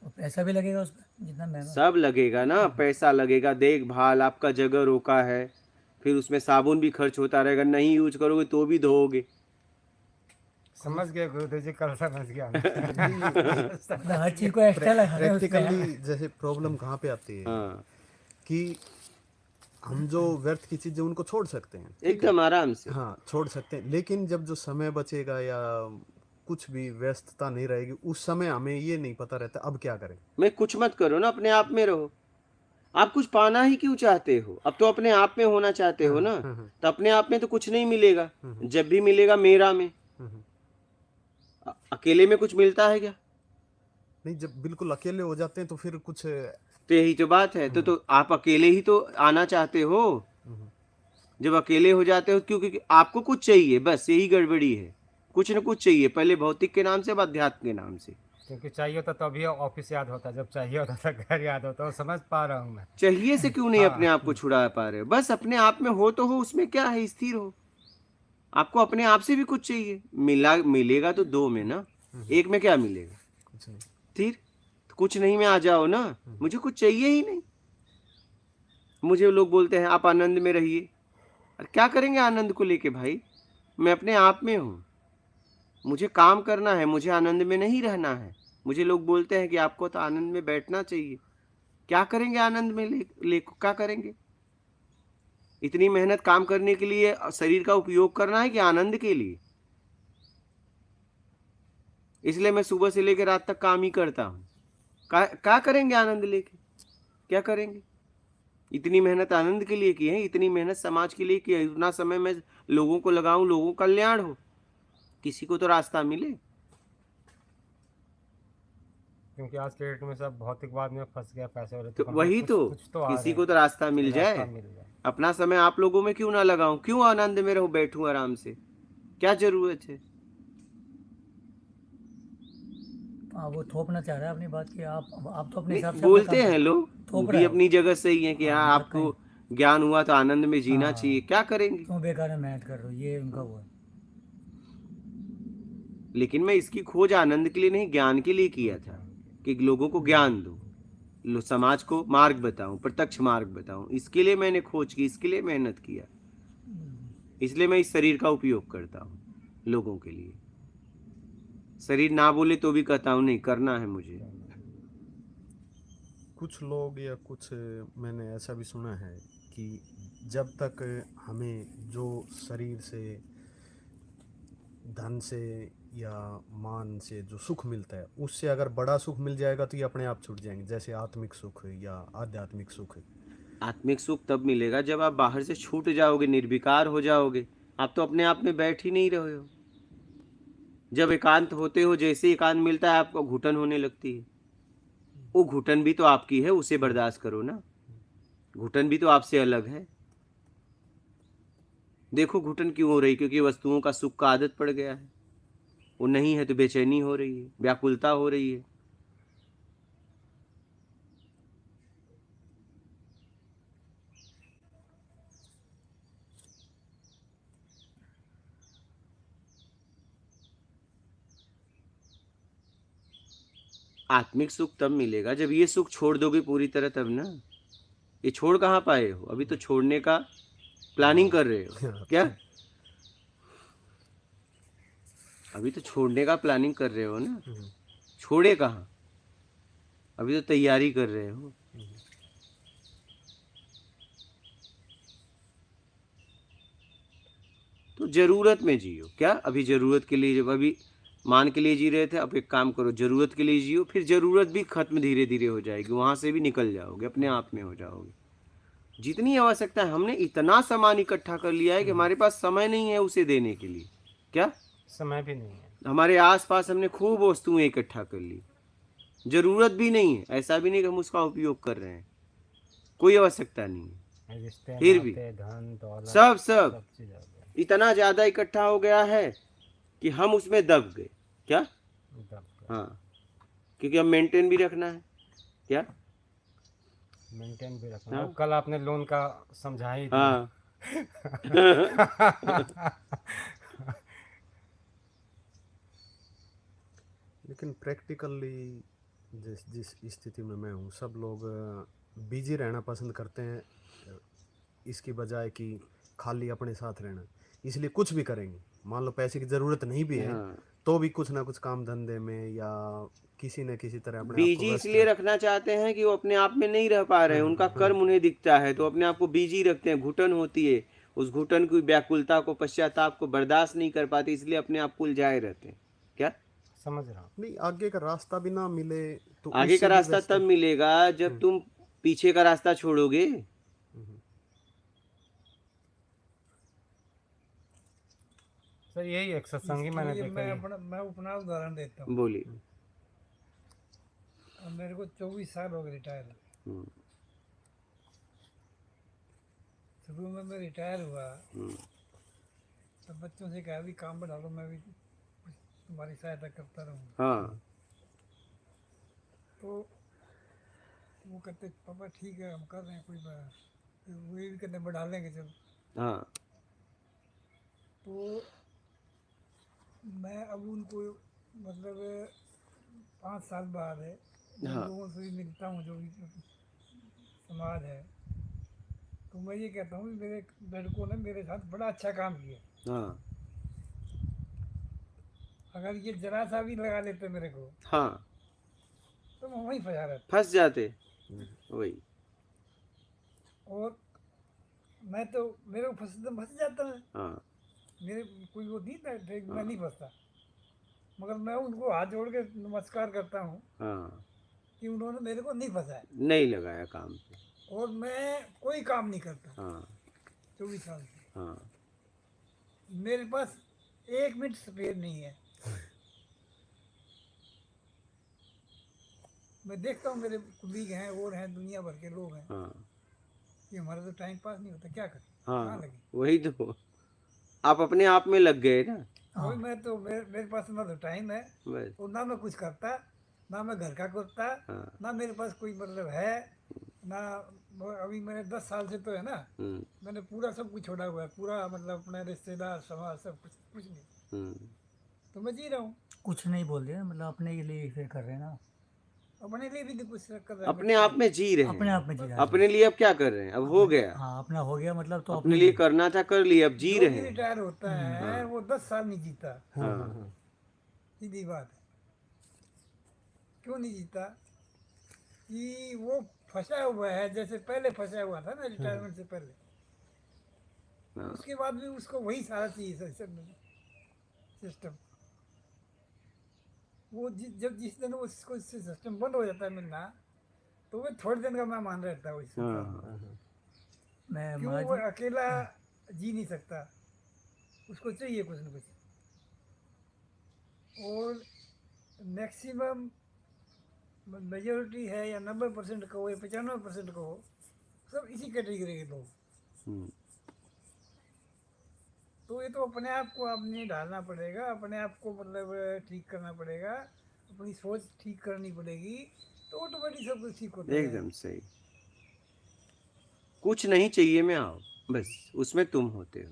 और पैसा भी लगेगा उसमें जितना महंगा। सब लगेगा ना, पैसा लगेगा, देखभाल, आपका जगह रोका है, फिर उसमें साबुन भी खर्च होता रहेगा, नहीं यूज करोगे तो भी धोओगे। समझ गए गुरुदेव जी, कल समझ गया मैं। मतलब हर चीज को एक्स्ट्रा लगा रहे हैं उसमें। प्रैक्टिकली जैसे प्रॉब्लम कहाँ पे आती है हाँ, कि हम जो व्यर्थ की चीजें उनको छोड़ सकते हैं, एकदम आराम से। हाँ छोड़ सकते हैं, लेकिन जब जो समय बचेगा या कुछ भी व्यस्तता नहीं रहेगी उस समय हमें ये नहीं पता रहता अब क्या करें। मैं कुछ मत करो ना, अपने आप में रहो। आप कुछ पाना ही क्यों चाहते हो? अब तो अपने आप में होना चाहते हो ना, तो अपने आप में तो कुछ नहीं मिलेगा, जब भी मिलेगा मेरा में। अकेले में कुछ मिलता है क्या? नहीं, जब बिल्कुल अकेले हो जाते हैं तो फिर कुछ तो यही तो बात है। तो आप अकेले ही तो आना चाहते हो। जब अकेले हो जाते हो क्योंकि आपको कुछ चाहिए, बस यही गड़बड़ी है, कुछ न कुछ चाहिए, पहले भौतिक के नाम से, अब अध्यात्म के नाम से। क्योंकि चाहिए होता तो अभी ऑफिस याद होता, जब चाहिए होता था घर याद होता, वो समझ पा रहा हूँ मैं। चाहिए से क्यों नहीं अपने आप को छुड़ा पा रहे हो? बस अपने आप में हो तो हो, उसमें क्या है, स्थिर हो। आपको अपने आप से भी कुछ चाहिए, मिलेगा तो 2 में ना, एक में क्या मिलेगा? कुछ नहीं। स्थिर तो कुछ नहीं में आ जाओ ना, मुझे कुछ चाहिए ही नहीं। मुझे लोग बोलते हैं आप आनंद में रहिए, और क्या करेंगे आनंद को लेके भाई? मैं अपने आप में हूँ, मुझे काम करना है, मुझे आनंद में नहीं रहना है। मुझे लोग बोलते हैं कि आपको तो आनंद में बैठना चाहिए, क्या करेंगे आनंद में ले क्या करेंगे? इतनी मेहनत काम करने के लिए शरीर का उपयोग करना है कि आनंद के लिए? इसलिए मैं सुबह से लेकर रात तक काम ही करता हूँ। क्या करेंगे आनंद लेके? क्या करेंगे? इतनी मेहनत आनंद के लिए की है, इतनी मेहनत समाज के लिए की है, इतना समय मैं लोगों को लगाऊं, लोगों का कल्याण हो, किसी को तो रास्ता मिले। क्योंकि आज के डेट में सब भौतिकवाद में फंस गया, पैसे वाले तो तो कम से वही कम तो, कुछ तो आ किसी रहे को तो हैं, रास्ता मिल रास्ता जाए। मिल जाए। अपना समय आप लोगों में क्यों ना लगाऊं, क्यों आनंद में रहूं, बैठूं आराम से, क्या जरूरत है। हाँ, वो थोपना चाह रहा है अपनी बात की। आप तो अपने नहीं, हिसाब से अपना बोलते काम हैं लोग, वो थोप रहा भी है वो। अपनी जगह सही है कि हाँ, हाँ मतलब कहीं, आपको ज्ञान हुआ तो आनंद में जीना चाहिए, हाँ, क्या करेंगे। क्यों बेकार में मेहनत कर रहे हो, ये उनका वो है। लेकिन मैं इसकी खोज आनंद के लिए नहीं, ज्ञान के लिए किया था, कि लोगों को ज्ञान दूं, समाज को मार्ग बताऊं, प्रत्यक्ष मार्ग बताऊं, इसके लिए मैंने खोज की, इसके लिए मेहनत किया, इसलिए मैं इस शरीर का उपयोग करता हूं लोगों के लिए। शरीर ना बोले तो भी कहता हूं नहीं, करना है मुझे। कुछ लोग या कुछ मैंने ऐसा भी सुना है कि जब तक हमें जो शरीर से, धन से या मान से जो सुख मिलता है, उससे अगर बड़ा सुख मिल जाएगा तो ये अपने आप छूट जाएंगे, जैसे आत्मिक सुख या आध्यात्मिक सुख। आत्मिक सुख तब मिलेगा जब आप बाहर से छूट जाओगे, निर्विकार हो जाओगे। आप तो अपने आप में बैठ ही नहीं रहे हो। जब एकांत होते हो, जैसे एकांत मिलता है आपको घुटन होने लगती है, वो घुटन भी तो आपकी है, उसे बर्दाश्त करो ना। घुटन भी तो आपसे अलग है। देखो घुटन क्यों हो रही, क्योंकि वस्तुओं का सुख का आदत पड़ गया है, वो नहीं है तो बेचैनी हो रही है, व्याकुलता हो रही है। आत्मिक सुख तब मिलेगा जब ये सुख छोड़ दोगे पूरी तरह, तब ना। ये छोड़ कहाँ पाए हो, अभी तो छोड़ने का प्लानिंग कर रहे हो क्या। अभी तो छोड़ने का प्लानिंग कर रहे हो ना, छोड़े कहाँ, अभी तो तैयारी कर रहे हो। तो जरूरत में जियो क्या, अभी जरूरत के लिए, जब अभी मान के लिए जी रहे थे, अब एक काम करो, जरूरत के लिए जियो, फिर जरूरत भी खत्म धीरे धीरे हो जाएगी, वहां से भी निकल जाओगे, अपने आप में हो जाओगे। जितनी आवश्यकता है, हमने इतना सामान इकट्ठा कर लिया है कि हमारे पास समय नहीं है उसे देने के लिए, क्या समय भी नहीं है। हमारे आसपास हमने खूब वस्तुएं इकट्ठा कर ली, जरूरत भी नहीं है, ऐसा भी नहीं कि हम उसका उपयोग कर रहे हैं, कोई आवश्यकता नहीं है, रिश्ते, फिर भी नाते, धन दौलत, सब सब चीज आ गया। इतना ज्यादा इकट्ठा हो गया है कि हम उसमें दब गए, क्या। दब गया। हाँ, क्योंकि हम मेंटेन भी रखना है, क्या। मेंटेन भी रखना। हाँ। और कल आपने लोन का समझा ही दिया। हाँ। लेकिन प्रैक्टिकली जिस जिस स्थिति में मैं हूँ, सब लोग बिजी रहना पसंद करते हैं, इसकी बजाय कि खाली अपने साथ रहना। इसलिए कुछ भी करेंगे, मान लो पैसे की ज़रूरत नहीं भी है, हाँ। तो भी कुछ ना कुछ काम धंधे में या किसी न किसी तरह अपने आप को बिजी व्यस्त इसलिए रखना चाहते हैं कि वो अपने आप में नहीं रह पा रहे हैं, उनका कर्म उन्हें दिखता है, तो अपने आप को बिजी रखते हैं, घुटन होती है, उस घुटन की व्याकुलता को, पश्चाताप को बर्दाश्त नहीं कर पाते, इसलिए अपने आप को उलझाए रहते हैं, क्या। समझ रहा हूँ। नहीं, आगे का रास्ता भी ना मिले तो आगे का उससे भी रास्ता व्यस्त तब मिलेगा जब तुम पीछे का रास्ता छोड़ोगे। सर यही एक सत्संगी मैंने इसके लिए देखा है। मैं अपना उदाहरण देता हूँ। बोलिए। अब मेरे को 24 साल हो गए रिटायर। हम्म। शुरू में मैं रिटायर हुआ तो बच्चों से कहा भी काम बढ़ा लो, मैं भी तुम्हारी सहायता करता रहूँगा। हाँ। तो वो कहते पापा ठीक है हम कर रहे हैं, कोई बात, तो वो भी कहते बढ़ा लेंगे चलो। हाँ। तो मैं अब उनको मतलब 5 साल बाद है, जिन हाँ। लोगों से भी मिलता हूँ, जो भी समाज है, तो मैं ये कहता हूँ कि मेरे लड़कों ने मेरे साथ बड़ा अच्छा काम किया। हाँ। अगर ये जरा सा भी लगा लेते मेरे को हाँ। तो मैं वहीं फंसा रहता। फंस जाते वही। और मैं तो मेरे को फंस जाता है, हाँ। मेरे कोई वो नहीं था, मैं नहीं फंसता, मगर मैं उनको हाथ जोड़ के नमस्कार करता हूँ हाँ। कि उन्होंने मेरे को नहीं फंसाया। नहीं लगाया काम पे। और मैं कोई काम नहीं करता हाँ 24 साल से। हाँ मेरे पास 1 मिनट स्पेयर नहीं है। मैं देखता हूँ मेरे कुलीग हैं और हैं, दुनिया भर के लोग हैं, हाँ कि हमारा तो टाइम पास नहीं होता, क्या करें, कहाँ हाँ लगे। वही तो, आप अपने आप में लग गए ना वही मैं तो मेरे पास ना तो टाइम है बस। और ना मैं कुछ करता, ना मैं घर का करता, हाँ ना मेरे पास कोई मतलब है ना। अभी मैंने 10 साल से तो है ना, मैंने पूरा सब कुछ छोड़ा हुआ है, पूरा मतलब अपने रिश्तेदार समाज सब कुछ नहीं, हम्म। तो मैं जी रहा हूँ। कुछ नहीं बोल रहे मतलब अपने के लिए फिर कर रहे हैं ना, अपने लिए भी नहीं कुछ कर रहा है अपने आप में जी रहे अपने हैं, आप में जी रहा है। अपने लिए अब क्या कर रहे हैं, अब हो गया, हाँ अपना हो गया मतलब तो अपने अपने लिए लिए। करना था कर लिया, अब जी जो रहे भी हैं। रिटायर होता है वो 10 साल नहीं जीता, हाँ सीधी बात है। क्यों नहीं जीता? कि वो फंसा हुआ है, जैसे पहले फंसा हुआ था ना रिटायरमेंट से पहले, हाँ उसके बाद भी उसको वही सारा चाहिए सिस्टम। वो जब जिस दिन उसको सिस्टम बंद हो जाता है मिलना, तो वो थोड़े दिन का मेहमान रहता है वो इस संसार में। हाँ मैं क्यों? वो महाराज अकेला जी नहीं सकता, उसको चाहिए कुछ न कुछ। और मैक्सिमम मेजोरिटी है या 90% का हो या 95% का हो, सब इसी कैटेगरी के लोग। हम्म। तो ये तो अपने आप को आपने ढालना पड़ेगा, अपने आप को मतलब ठीक करना पड़ेगा, अपनी सोच ठीक करनी पड़ेगी, तो ऑटोमेटिक सब कुछ ठीक होता है। एकदम सही, कुछ नहीं चाहिए मैं आओ, बस उसमें तुम होते हो।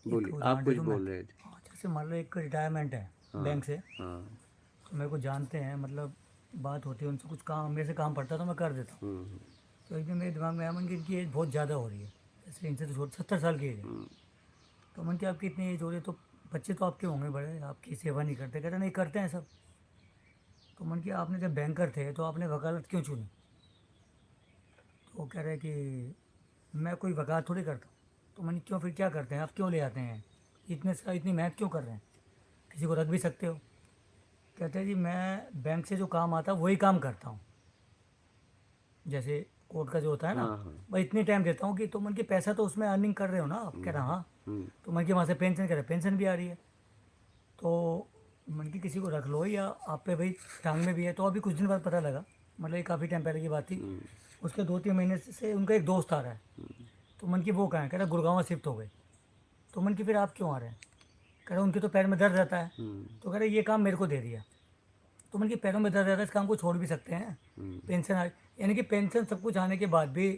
एक बोलिए, आप उदाहरण दे कुछ दूँ मैं। बोल रहे थे। हाँ, जैसे मान लो एक रिटायरमेंट है हाँ बैंक से, हाँ तो मेरे को जानते हैं मतलब बात होती है उनसे, कुछ काम मेरे से काम पड़ता है तो मैं कर देता हूँ। हम्म तो एक दिन मेरे दिमाग में आया मन कि इनकी एज बहुत ज़्यादा हो रही है, जैसे इनसे तो 70 साल की एज है। तो मन कि आपकी इतनी एज हो रही है तो बच्चे तो आपके होंगे बड़े, आपकी सेवा नहीं करते? कहते नहीं करते हैं सब। तो मन कि आपने जब बैंकर थे तो आपने वकालत क्यों चुनी? तो वो कह रहे कि मैं कोई वकालत थोड़ी करता हूँ। तो मैंने क्यों, फिर क्या करते हैं आप, क्यों ले आते हैं, इतनी मेहनत क्यों कर रहे हैं, किसी को रख भी सकते हो। कहते हैं जी मैं बैंक से जो काम आता है वही काम करता हूँ, जैसे कोर्ट का जो होता है ना, हाँ हाँ मैं इतनी टाइम देता हूँ कि, तो मन के पैसा तो उसमें अर्निंग कर रहे हो ना आप? कह रहा हाँ। तो मन के वहाँ से पेंशन, कह रहे पेंशन भी आ रही है, तो मन की किसी को रख लो या आप पे भाई टांग में भी है। तो अभी कुछ दिन बाद पता लगा, मतलब ये काफ़ी टाइम पहले की बात थी, उसके 2-3 महीने से उनका एक दोस्त आ रहा है। तो मन की वो कहाँ है? कह रहा गुड़गांव शिफ्ट हो गए। तो मन की फिर आप क्यों आ रहे हैं? कह रहे उनके तो पैर में दर्द रहता है। तो कह रहे ये काम मेरे को दे दिया। तो मन की पैरों में दर्द रहता है, इस काम को छोड़ भी सकते हैं, पेंशन आ, यानी कि पेंशन सब कुछ आने के बाद भी,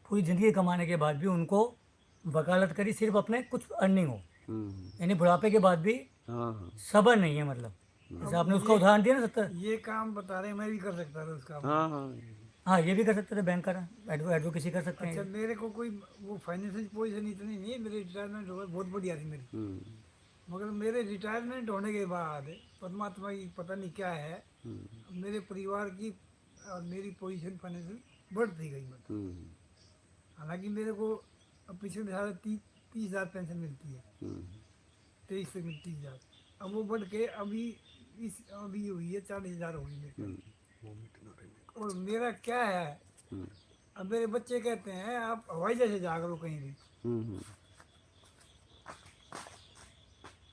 पूरी ज़िंदगी कमाने के बाद भी उनको वकालत करी, सिर्फ अपने कुछ अर्निंग हो, यानी बुढ़ापे के बाद भी हाँ हाँ सबर नहीं है मतलब। जैसे आपने उसका उदाहरण दिया ना 70। ये काम बता रहे हैं, मैं भी कर सकता था उस काम को। हाँ हाँ हाँ ये भी कर सकते थे, बैंकर एडवोकेसी कर सकते अच्छा हैं। मेरे को कोई वो फाइनेंशियल पोजीशन इतनी नहीं है, मेरी रिटायरमेंट हो गई बहुत बढ़िया थी मेरी, मगर मेरे रिटायरमेंट होने के बाद परमात्मा की पता नहीं क्या है, मेरे परिवार की और मेरी पोजीशन फाइनेंशियल बढ़ती गई मतलब। हालांकि मेरे को अब पिछले साल 30,000 पेंशन मिलती है, 23 से मिलती 30,000, अब वो बढ़ के अभी हुई है 40,000 होगी मेरे को। और मेरा क्या है, अब मेरे बच्चे कहते हैं आप हवाई जहाज से जा करो कहीं भी,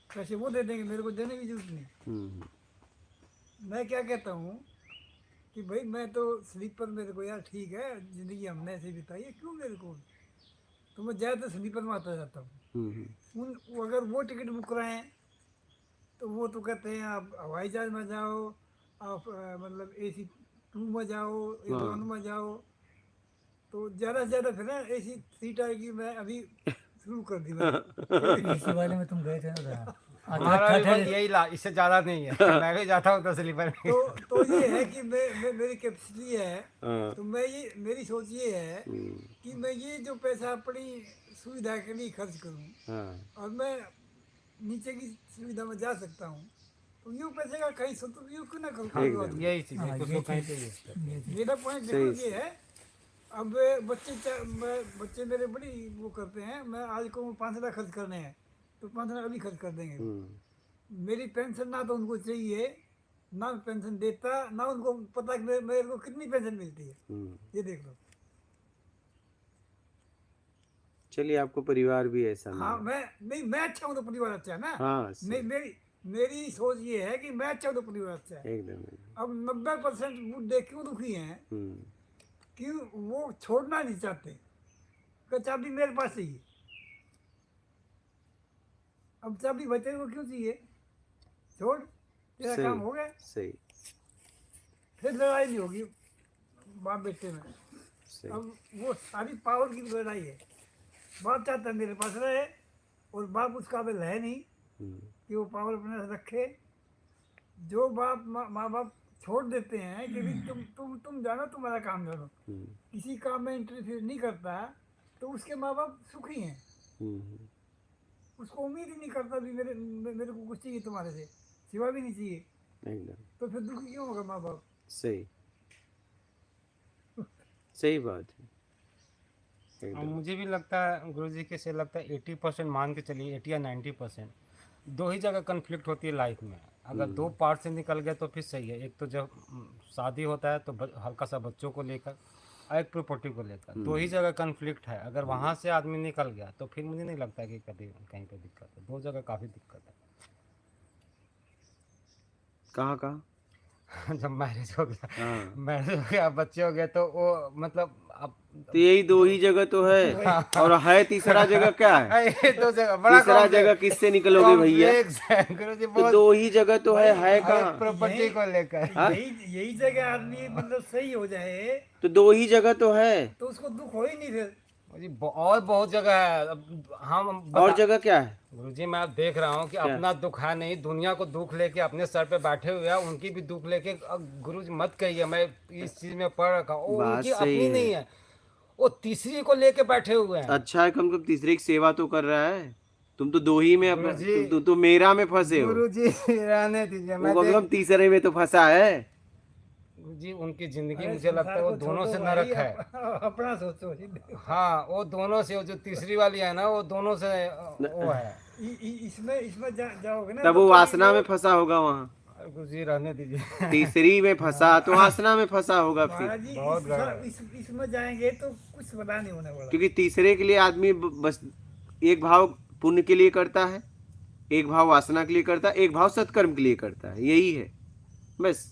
पैसे वो दे देंगे, मेरे को देने की जरूरत नहीं। मैं क्या कहता हूँ कि भाई मैं तो स्लीपर, मेरे को यार ठीक है ज़िंदगी हमने ऐसे बिताई है, क्यों मेरे को, तो मैं ज़्यादा स्लीपर में आता जाता हूँ। अगर वो टिकट बुक कराएं तो वो तो कहते हैं आप हवाई जहाज में जाओ, आप मतलब AC 2 में जाओ, A1 में जाओ, तो ज़्यादा से ज़्यादा फिर ना AC सीट आएगी। मैं अभी शुरू कर दी मैंने। इसी वाले में तुम गए थे ना, हमारा भी बस यही ला, इससे ज़्यादा नहीं है। मैं भी जाता हूँ तो स्लीपर में। तो ये है कि मेरी कैपेसिटी है, तो मैं ये मेरी सोच ये है कि मैं ये जो पैसा अपनी सुविधा के लिए खर्च करूं और मैं नीचे की सुविधा में जा सकता हूं, तो यूँ पैसे का कहीं सदुपयोग क्यों ना करूँ। यही चीज़ है, कुछ लोग कहीं पे यूज़ करते हैं। मेरा पॉइंट देखो ये है, अब बच्चे मेरे बड़ी वो करते हैं, मैं आज को 5 लाख खर्च करने हैं तो 5 लाख अभी खर्च कर देंगे। मेरी पेंशन ना तो उनको चाहिए, ना पेंशन देता, ना उनको पता कि मेरे को कितनी पेंशन मिलती है, ये देख लो। चलिए आपको परिवार भी ऐसा हाँ मिला। मैं अच्छा हूँ तो परिवार अच्छा है ना। हाँ सही, मेरी सोच ये है कि मैं अच्छा हूँ तो परिवार अच्छा है। एकदम एकदम। अब 90% बुढ़े क्यों दुखी हैं कि वो छोड़ना नहीं चाहते कि चाबी मेरे पास ही है। अब चाबी बच्चे को क्यों चाहिए, छोड़, तेरा काम सही हो गया, सही फिर लड़ाई नहीं होगी बाप बेटे में। सही। अब वो सारी पावर की लड़ाई है। बाप चाहता है मेरे पास रहे और बाप उस काबिल है नहीं कि वो पावर अपने साथ रखे। जो बाप माँ बाप छोड़ देते हैं कि भी तुम जानो, तुम्हारा काम जानो, किसी काम में इंटरफेयर नहीं करता, तो उसके माँ बाप सुखी हैं। उसको उम्मीद ही नहीं करता भी मेरे को कुछ चाहिए तुम्हारे से, सिवा भी नहीं चाहिए, एकदम तो फिर दुखी क्यों होगा माँ बाप। सही, सही बात है और एकदम। मुझे भी लगता है गुरुजी के से लगता है 80% मान के चलिए, 80 या 90% दो ही जगह कन्फ्लिक्ट होती है लाइफ में। अगर दो पार्ट से निकल गए तो फिर सही है। एक तो जब शादी होता है तो हल्का सा बच्चों को लेकर, और एक प्रॉपर्टी को लेकर, दो ही जगह कन्फ्लिक्ट है। अगर वहाँ से आदमी निकल गया तो फिर मुझे नहीं लगता कि कभी कहीं पे दिक्कत है। दो जगह काफ़ी दिक्कत है। कहाँ कहाँ? जब मैरिज हो गया, हाँ मैरिज हो गया, बच्चे हो गए, तो वो मतलब अब तो यही दो ही जगह तो है, और है तीसरा जगह क्या है? ये दो जगह बड़ा तीसरा जगह किससे निकलोगे भैया? कॉम्प्लेक्स है गुरुजी, तो बहुत दो ही जगह तो है कहाँ? प्रॉपर्टी को लेकर। हाँ? यही जगह आदमी मतलब सही हो जाए तो दो ही जगह तो है, तो उसको दुख हो ही नहीं फिर। जी और बहुत जगह है। अब हम और बता जगह क्या है? गुरुजी, मैं देख रहा हूँ कि अपना दुख है नहीं, दुनिया को दुख लेके अपने सर पे बैठे हुए हैं, उनकी भी दुख लेके। गुरुजी मत कहिए, मैं इस चीज में पढ़ रखा हूँ, वो बात उनकी सही अपनी है। नहीं है, वो तीसरी को लेके बैठे हुए हैं। अच्छा है, कम से कम तीसरे की सेवा तो कर रहा है। तुम तो दो ही में गुरुजी, तुम तो मेरा में फंसे हो। गुरुजी रहने दीजिए, वो मैं कम से देख कम तीसरे में तो फंसा है। जी उनकी जिंदगी अरे मुझे लगता संसार है वो को दोनों छोड़ो से भाई, नरक है। अपना सोचो। हाँ, वो दोनों से, वो जो तीसरी वाली है ना, वो दोनों से वो है। इसमें जाओगे ना तब तो वो कभी वासना में वो फंसा होगा वहां। गुरुजी रहने दीजिए। तीसरी में फंसा तो वासना में फंसा होगा फिर। महाराज जी बहुत गड़ा है। इसमें जाएंगे तो कुछ पता नहीं होने वाला। क्योंकि तीसरे के लिए आदमी बस एक भाव पुण्य के लिए करता है, एक भाव वासना के लिए करता है, एक भाव सत्कर्म के लिए करता है। यही है बस,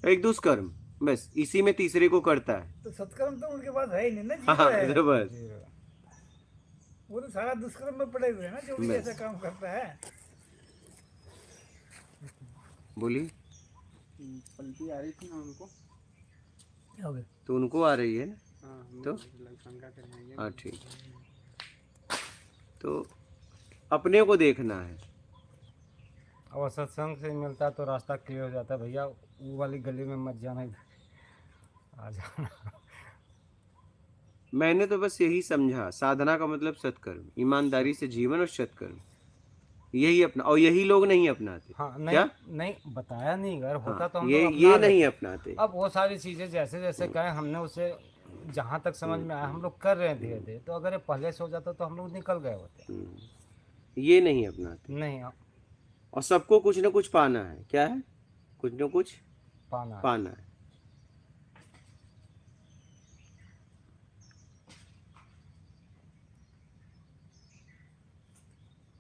एक दुष्कर्म, बस इसी में तीसरे को करता है। तो सत्कर्म तो उनके पास है ही नहीं ना, हाँ जीरो है। बस वो तो सारा दुष्कर्म में पड़े हुए हैं ना, जो भी बस। ऐसा काम करता है। बोलिए। पलटी आ रही थी ना उनको। क्या हो गया? तो उनको आ रही है ना, हाँ तो शंका करवाइए। हाँ ठीक। तो अपने को देखना है। और सत्संग से मिलता है तो रास्ता क्लियर हो जाता है। भैया वो वाली गली में मत जाना, इधर आ जाना। मैंने तो बस यही समझा, साधना का मतलब सत्कर्म, ईमानदारी से जीवन और सत्कर्म, यही अपना, और यही लोग नहीं अपनाते। हाँ, नहीं क्या? नहीं बताया नहीं, अगर होता हाँ, तो हम ये लोग अपना ये लेते। नहीं अपनाते। अब वो सारी चीज़ें जैसे जैसे कहें, हमने उसे जहाँ तक समझ में आया हम लोग कर रहे हैं धीरे धीरे। तो अगर ये पहले से हो जाता तो हम लोग निकल गए होते। ये नहीं अपनाते। नहीं, और सबको कुछ ना कुछ पाना है। क्या है? कुछ ना कुछ पाना है। पाना है।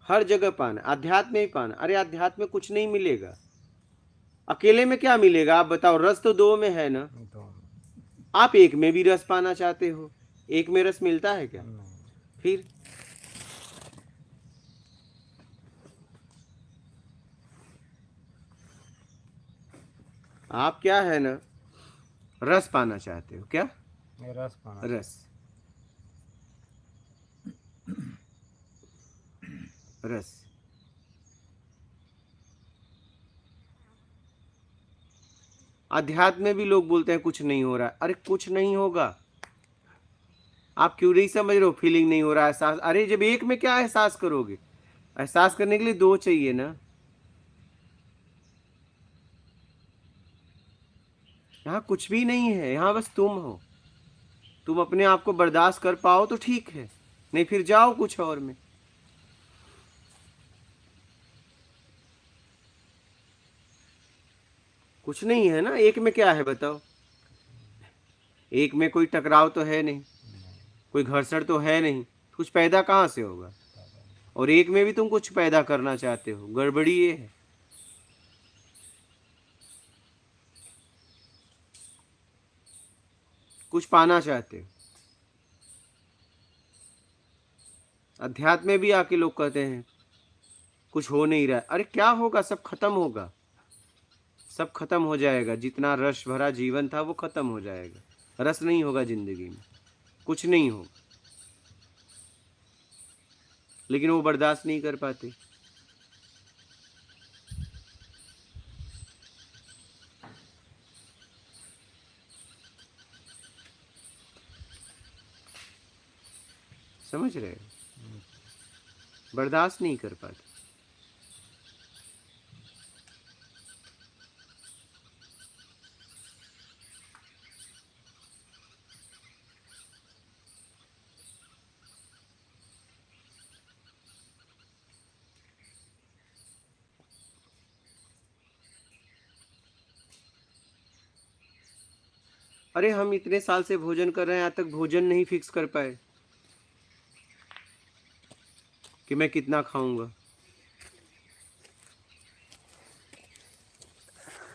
हर जगह पाना, अध्यात्म में ही पाना। अरे अध्यात्म में कुछ नहीं मिलेगा, अकेले में क्या मिलेगा? आप बताओ, रस तो दो में है ना। तो आप एक में भी रस पाना चाहते हो, एक में रस मिलता है क्या? नहीं। फिर आप क्या है ना, रस पाना चाहते हो। क्या? ये रस पाना। रस, रस। अध्यात्म में भी लोग बोलते हैं कुछ नहीं हो रहा है। अरे कुछ नहीं होगा, आप क्यों नहीं समझ रहे हो? फीलिंग नहीं हो रहा है, एहसास। अरे जब एक में क्या एहसास करोगे? एहसास करने के लिए दो चाहिए ना। यहाँ कुछ भी नहीं है, यहाँ बस तुम हो। तुम अपने आप को बर्दाश्त कर पाओ तो ठीक है, नहीं फिर जाओ कुछ और में। कुछ नहीं है ना, एक में क्या है बताओ? एक में कोई टकराव तो है नहीं, कोई घर्षण तो है नहीं, कुछ पैदा कहाँ से होगा? और एक में भी तुम कुछ पैदा करना चाहते हो, गड़बड़ी ये है। कुछ पाना चाहते हो। अध्यात्म में भी आके लोग कहते हैं कुछ हो नहीं रहा है। अरे क्या होगा? सब खत्म होगा, सब खत्म हो जाएगा। जितना रस भरा जीवन था वो खत्म हो जाएगा। रस नहीं होगा जिंदगी में, कुछ नहीं होगा। लेकिन वो बर्दाश्त नहीं कर पाते। समझ रहे हो? बर्दाश्त नहीं कर पाते। अरे हम इतने साल से भोजन कर रहे हैं, आज तक भोजन नहीं फिक्स कर पाए कि मैं कितना खाऊंगा।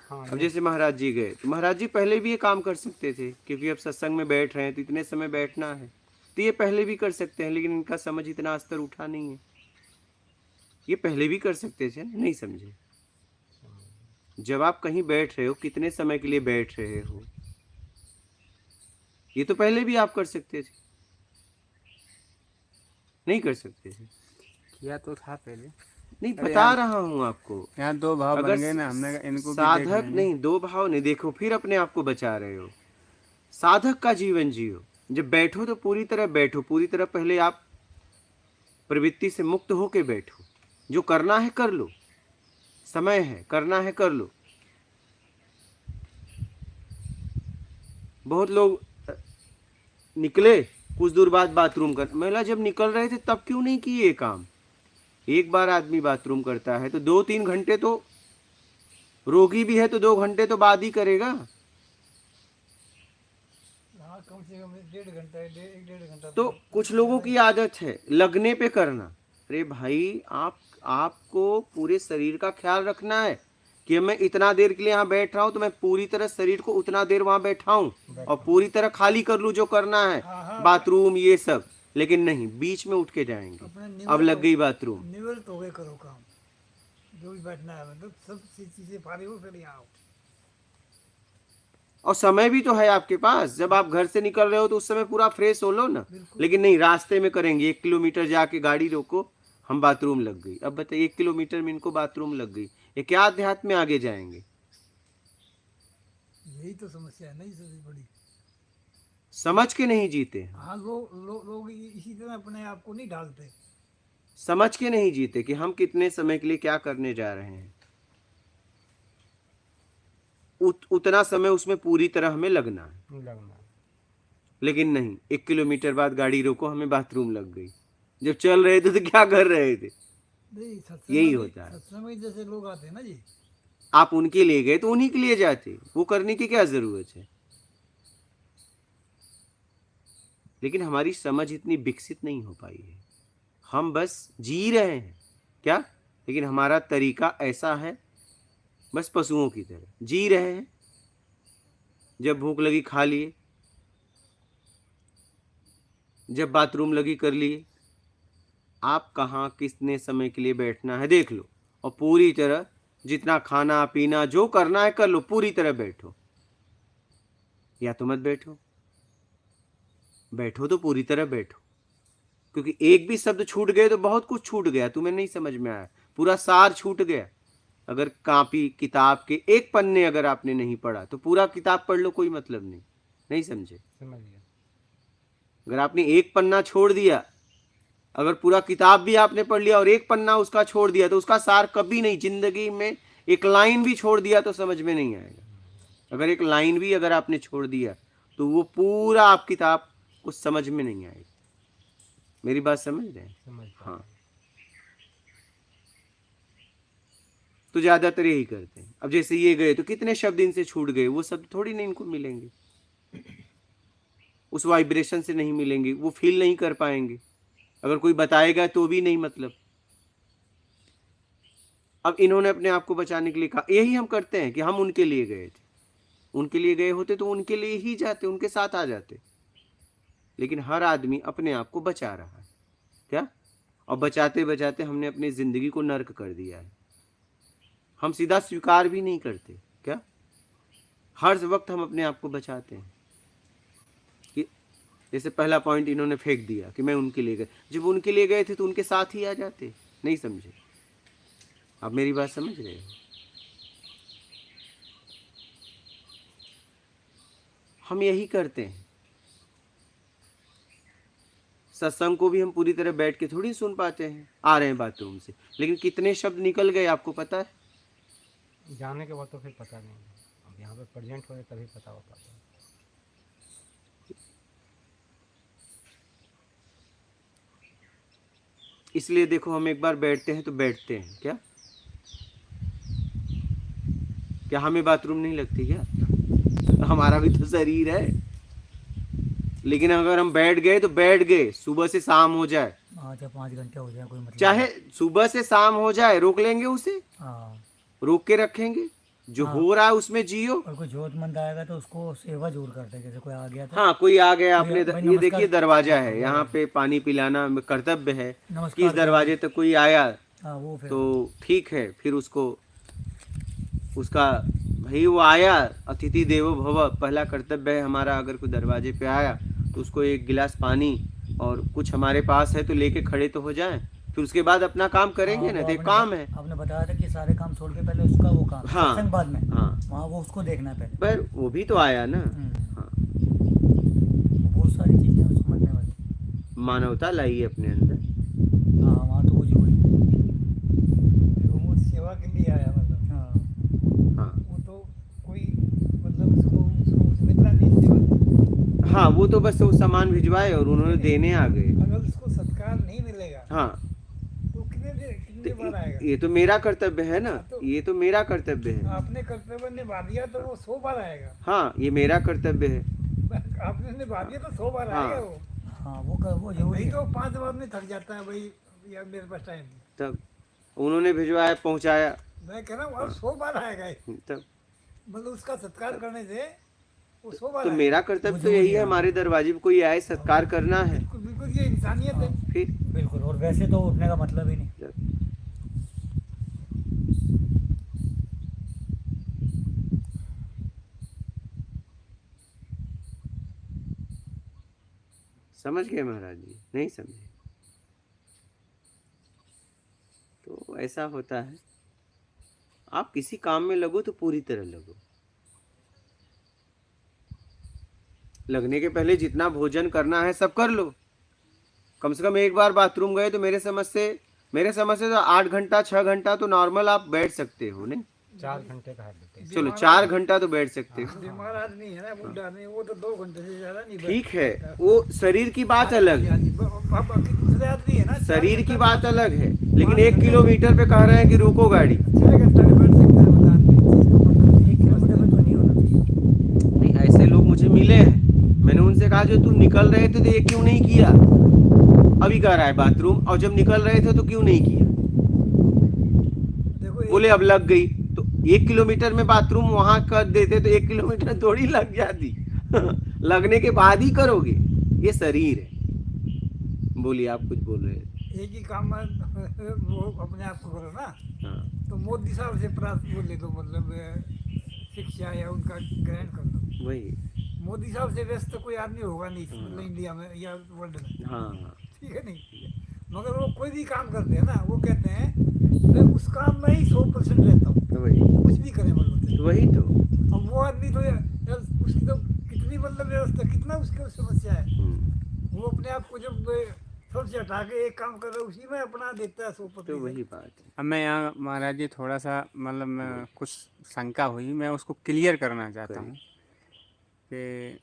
हाँ, अब जैसे महाराज जी गए तो महाराज जी पहले भी ये काम कर सकते थे, क्योंकि अब सत्संग में बैठ रहे हैं तो इतने समय बैठना है, तो ये पहले भी कर सकते हैं। लेकिन इनका समझ इतना स्तर उठा नहीं है। ये पहले भी कर सकते थे, नहीं समझे। जब आप कहीं बैठ रहे हो, कितने समय के लिए बैठ रहे हो, ये तो पहले भी आप कर सकते थे, नहीं कर सकते थे। किया तो था पहले। नहीं, बता रहा हूँ आपको। यहाँ दो भाव अगर बन गए ना, हमने कहा इनको भी देख साधक लेंगे। नहीं, दो भाव नहीं, देखो फिर अपने आप को बचा रहे हो। साधक का जीवन जियो। जब बैठो तो पूरी तरह बैठो, पूरी तरह पहले आप प्रवृत्ति से मुक्त होके बैठो। जो करना है कर लो, समय है, करना है कर लो। बहुत लोग निकले, कुछ दूर बाद बाथरूम कर, महिला जब निकल रहे थे तब क्यों नहीं किए ये काम? एक बार आदमी बाथरूम करता है तो 2-3 घंटे तो, रोगी भी है तो 2 घंटे तो बाद ही करेगा। हाँ, कम से कम 1.5 घंटा, 1.5 घंटा। तो कुछ लोगों की आदत है लगने पे करना। अरे भाई, आपको पूरे शरीर का ख्याल रखना है कि मैं इतना देर के लिए यहाँ बैठ रहा हूँ तो मैं पूरी तरह शरीर को उतना देर वहां बैठा हूँ और पूरी तरह खाली कर लूँ जो करना है, बाथरूम ये सब। लेकिन नहीं, बीच में उठ के जाएंगे। अपने अब लग गई बाथरूम। निवृत्त हो गए करो काम, जो भी बैठना है, मतलब सब चीजें फारिग हो, फिर यहाँ आओ। और समय भी तो है आपके पास। जब आप घर से निकल रहे हो तो उस समय पूरा फ्रेश हो लो ना। बिल्कुल। लेकिन नहीं, रास्ते में करेंगे, 1 किलोमीटर जाके गाड़ी रोको, हम बाथरूम लग गई। अब बताइए, 1 किलोमीटर में इनको बाथरूम लग गई, ये क्या अध्यात्म में आगे जाएंगे? यही तो समस्या है, नहीं सबसे बड़ी। समझ के नहीं जीते, हाँ, लोग इसी तरह अपने आप को नहीं ढालते। समझ के नहीं जीते कि हम कितने समय के लिए क्या करने जा रहे हैं। उतना समय उसमें पूरी तरह हमें लगना है। लेकिन नहीं, 1 किलोमीटर बाद गाड़ी रोको, हमें बाथरूम लग गई। जब चल रहे थे तो क्या कर रहे थे? नहीं, सत्संग यही में होता है। सत्संग में जैसे लोग आते हैं ना जी, आप उनके लिए गए तो उन्हीं के लिए जाते, वो करने की क्या जरूरत है? लेकिन हमारी समझ इतनी विकसित नहीं हो पाई है। हम बस जी रहे हैं क्या, लेकिन हमारा तरीका ऐसा है, बस पशुओं की तरह जी रहे हैं। जब भूख लगी खा लिए, जब बाथरूम लगी कर लिए। आप कहाँ कितने समय के लिए बैठना है देख लो, और पूरी तरह जितना खाना पीना जो करना है कर लो, पूरी तरह बैठो। या तो मत बैठो, बैठो तो पूरी तरह बैठो। क्योंकि एक भी शब्द छूट गए तो बहुत कुछ छूट गया, तुम्हें नहीं समझ में आया, पूरा सार छूट गया। अगर कॉपी किताब के एक पन्ने अगर आपने नहीं पढ़ा तो पूरा किताब पढ़ लो, कोई मतलब नहीं। नहीं समझे? अगर आपने एक पन्ना छोड़ दिया, अगर पूरा किताब भी आपने पढ़ लिया और एक पन्ना उसका छोड़ दिया, तो उसका सार कभी नहीं। जिंदगी में एक लाइन भी छोड़ दिया तो समझ में नहीं आएगा। अगर एक लाइन भी अगर आपने छोड़ दिया तो वो पूरा आप किताब कुछ समझ में नहीं आएगी। मेरी बात समझ रहे हैं? हाँ, तो ज्यादातर यही करते हैं। अब जैसे ये गए तो कितने शब्द इनसे छूट गए, वो शब्द थोड़ी नहीं इनको मिलेंगे। उस वाइब्रेशन से नहीं मिलेंगे, वो फील नहीं कर पाएंगे, अगर कोई बताएगा तो भी नहीं मतलब। अब इन्होंने अपने आप को बचाने के लिए कहा, यही हम करते हैं कि हम उनके लिए गए थे, उनके लिए गए होते तो उनके लिए ही जाते, उनके साथ आ जाते, लेकिन हर आदमी अपने आप को बचा रहा है क्या, और बचाते बचाते हमने अपनी जिंदगी को नर्क कर दिया है। हम सीधा स्वीकार भी नहीं करते क्या, हर वक्त हम अपने आप को बचाते हैं कि जैसे पहला पॉइंट इन्होंने फेंक दिया कि मैं उनके लिए गए, जब उनके लिए गए थे तो उनके साथ ही आ जाते, नहीं समझे, आप मेरी बात समझ रहे हो। हम यही करते हैं, सत्संग को भी हम पूरी तरह बैठ के थोड़ी सुन पाते हैं, आ रहे हैं बाथरूम से, लेकिन कितने शब्द निकल गए आपको पता है। जाने के बाद तो फिर पता नहीं, अब यहाँ पे प्रेजेंट होए तभी पता हो पाता है। इसलिए देखो हम एक बार बैठते हैं तो बैठते हैं क्या, क्या हमें बाथरूम नहीं लगती क्या, हमारा भी तो शरीर है, लेकिन अगर हम बैठ गए तो बैठ गए, सुबह से शाम हो जाए, चाहे 5 घंटे हो जाए कोई मतलब चाहे सुबह से शाम हो जाए, रोक लेंगे उसे, हाँ। रोक के रखेंगे, जो हाँ। हो रहा है उसमें जियो। और कोई जरूरतमंद आएगा तो उसको सेवा जरूर करते हैं, जैसे कोई आ गया था हाँ, कोई आ गया कोई अपने भाई ये नमस्कार। देखिए दरवाजा है, यहाँ पे पानी पिलाना कर्तव्य है कि नमस्कार इस दरवाजे तक कोई आया हाँ वो फिर तो ठीक है, फिर उसको उसका भाई वो आया, अतिथि देवो भव, पहला कर्तव्य है हमारा, अगर कोई दरवाजे पे आया तो उसको एक गिलास पानी और कुछ हमारे पास है तो लेके खड़े तो हो जाएं, फिर उसके बाद अपना काम करेंगे हाँ, ना, वो तो एक आपने काम है। आपने बताया था कि सारे काम छोड़ के पहले उसका वो काम हाँ। सत्संग बाद में, हाँ, वहाँ वो उसको देखना है पहले। पर वो भी तो आया ना। हाँ, बहुत सारी चीजें हैं समझने वाली। मानवता लाई अपने अंदर। हाँ वहाँ तो वो जरूरी तो वो सेवा के लिए आया मतलब। हाँ हाँ वो तो कोई मतलब उसको मिलना नहीं सेवा। हाँ, वो तो बस वो सामान भिजवाए और उन्होंने देने आ गए। अगर उसको सत्कार नहीं मिलेगा हाँ, तो कितने बार आएगा। ये तो मेरा कर्तव्य है ना, ये तो मेरा कर्तव्य है। आपने कर्तव्य निभा दिया तो वो 100 बार आएगा। हाँ, ये मेरा कर्तव्य है। आपने निभा दिया तो 100 बार हाँ। आएगा वो। हाँ वो जरूरी नहीं है। तो 5 बार में थक जाता है भाई, यार मेरे पास टाइम नहीं। तब उन्होंने भिजवाया, पहुंचाया, मैं कह रहा हूँ और 100 बार आएगा ये। तब मतलब उसका सत्कार करने से वो 100 बार तो आएगा। मेरा कर्तव्य तो यही है, हमारे दरवाजे पे कोई आए सत्कार करना है। बिल्कुल बिल्कुल, ये इंसानियत है। फिर बिल्कुल, और वैसे तो उठने का मतलब ही नहीं। समझ गए महाराज जी, नहीं समझे तो ऐसा होता है। आप किसी काम में लगो तो पूरी तरह लगो, लगने के पहले जितना भोजन करना है सब कर लो। कम से कम एक बार बाथरूम गए तो मेरे समझ से तो 8 घंटा 6 घंटा तो नॉर्मल आप बैठ सकते हो, नहीं 4 घंटे का है लेते हैं। चलो 4 घंटा तो बैठ सकते हो। बीमार आदमी है ना, बुढ़ा नहीं, वो तो 2 घंटे से ज्यादा नहीं बैठ ठीक है, सकता। वो शरीर की बात अलग है, बाकी दूसरे आदमी है ना, शरीर की बात अलग है, लेकिन 1 किलोमीटर पे कह रहे हैं कि रोको गाड़ी। 6 घंटा नहीं बैठ सकता है बता दे। 1 किलोमीटर में तो नहीं होना चाहिए। नहीं, ऐसे लोग मुझे मिले हैं, मैंने उनसे कहा जो तुम निकल रहे थे तो ये क्यों नहीं किया, अभी कह रहा है बाथरूम, और जब निकल रहे थे तो क्यों नहीं किया, देखो बोले अब लग गई। तो 1 किलोमीटर में बाथरूम वहां कर देते तो 1 किलोमीटर थोड़ी लग जाती लगने के बाद ही करोगे, ये शरीर है। बोलिए, आप कुछ बोल रहे हैं। एक ही काम में वो अपने आप को करो ना, हाँ, तो मोदी साहब से प्राप्त वो ले दो, मतलब शिक्षा या उनका ग्रहण कर दो। वही। मोदी साहब से व्यस्त कोई आदमी होगा नहीं मतलब इंडिया में या वर्ल्ड में, हाँ, ठीक है नहीं। मगर वो कोई भी काम करते हैं ना, वो कहते हैं मैं उस काम में ही 100% रहता हूँ, तो वही कुछ भी करे मतलब। वही तो। अब वो आदमी तो यार उसकी तो कितनी मतलब व्यवस्था, कितना उसकी समस्या है। वो अपने आप को जब सबसे हटा के एक काम कर रहा है, उसी में अपना देता है 100%। तो वही बात है। अब मैं यहाँ महाराज जी थोड़ा सा मतलब मैं कुछ शंका हुई, मैं उसको क्लियर करना चाहता हूँ कि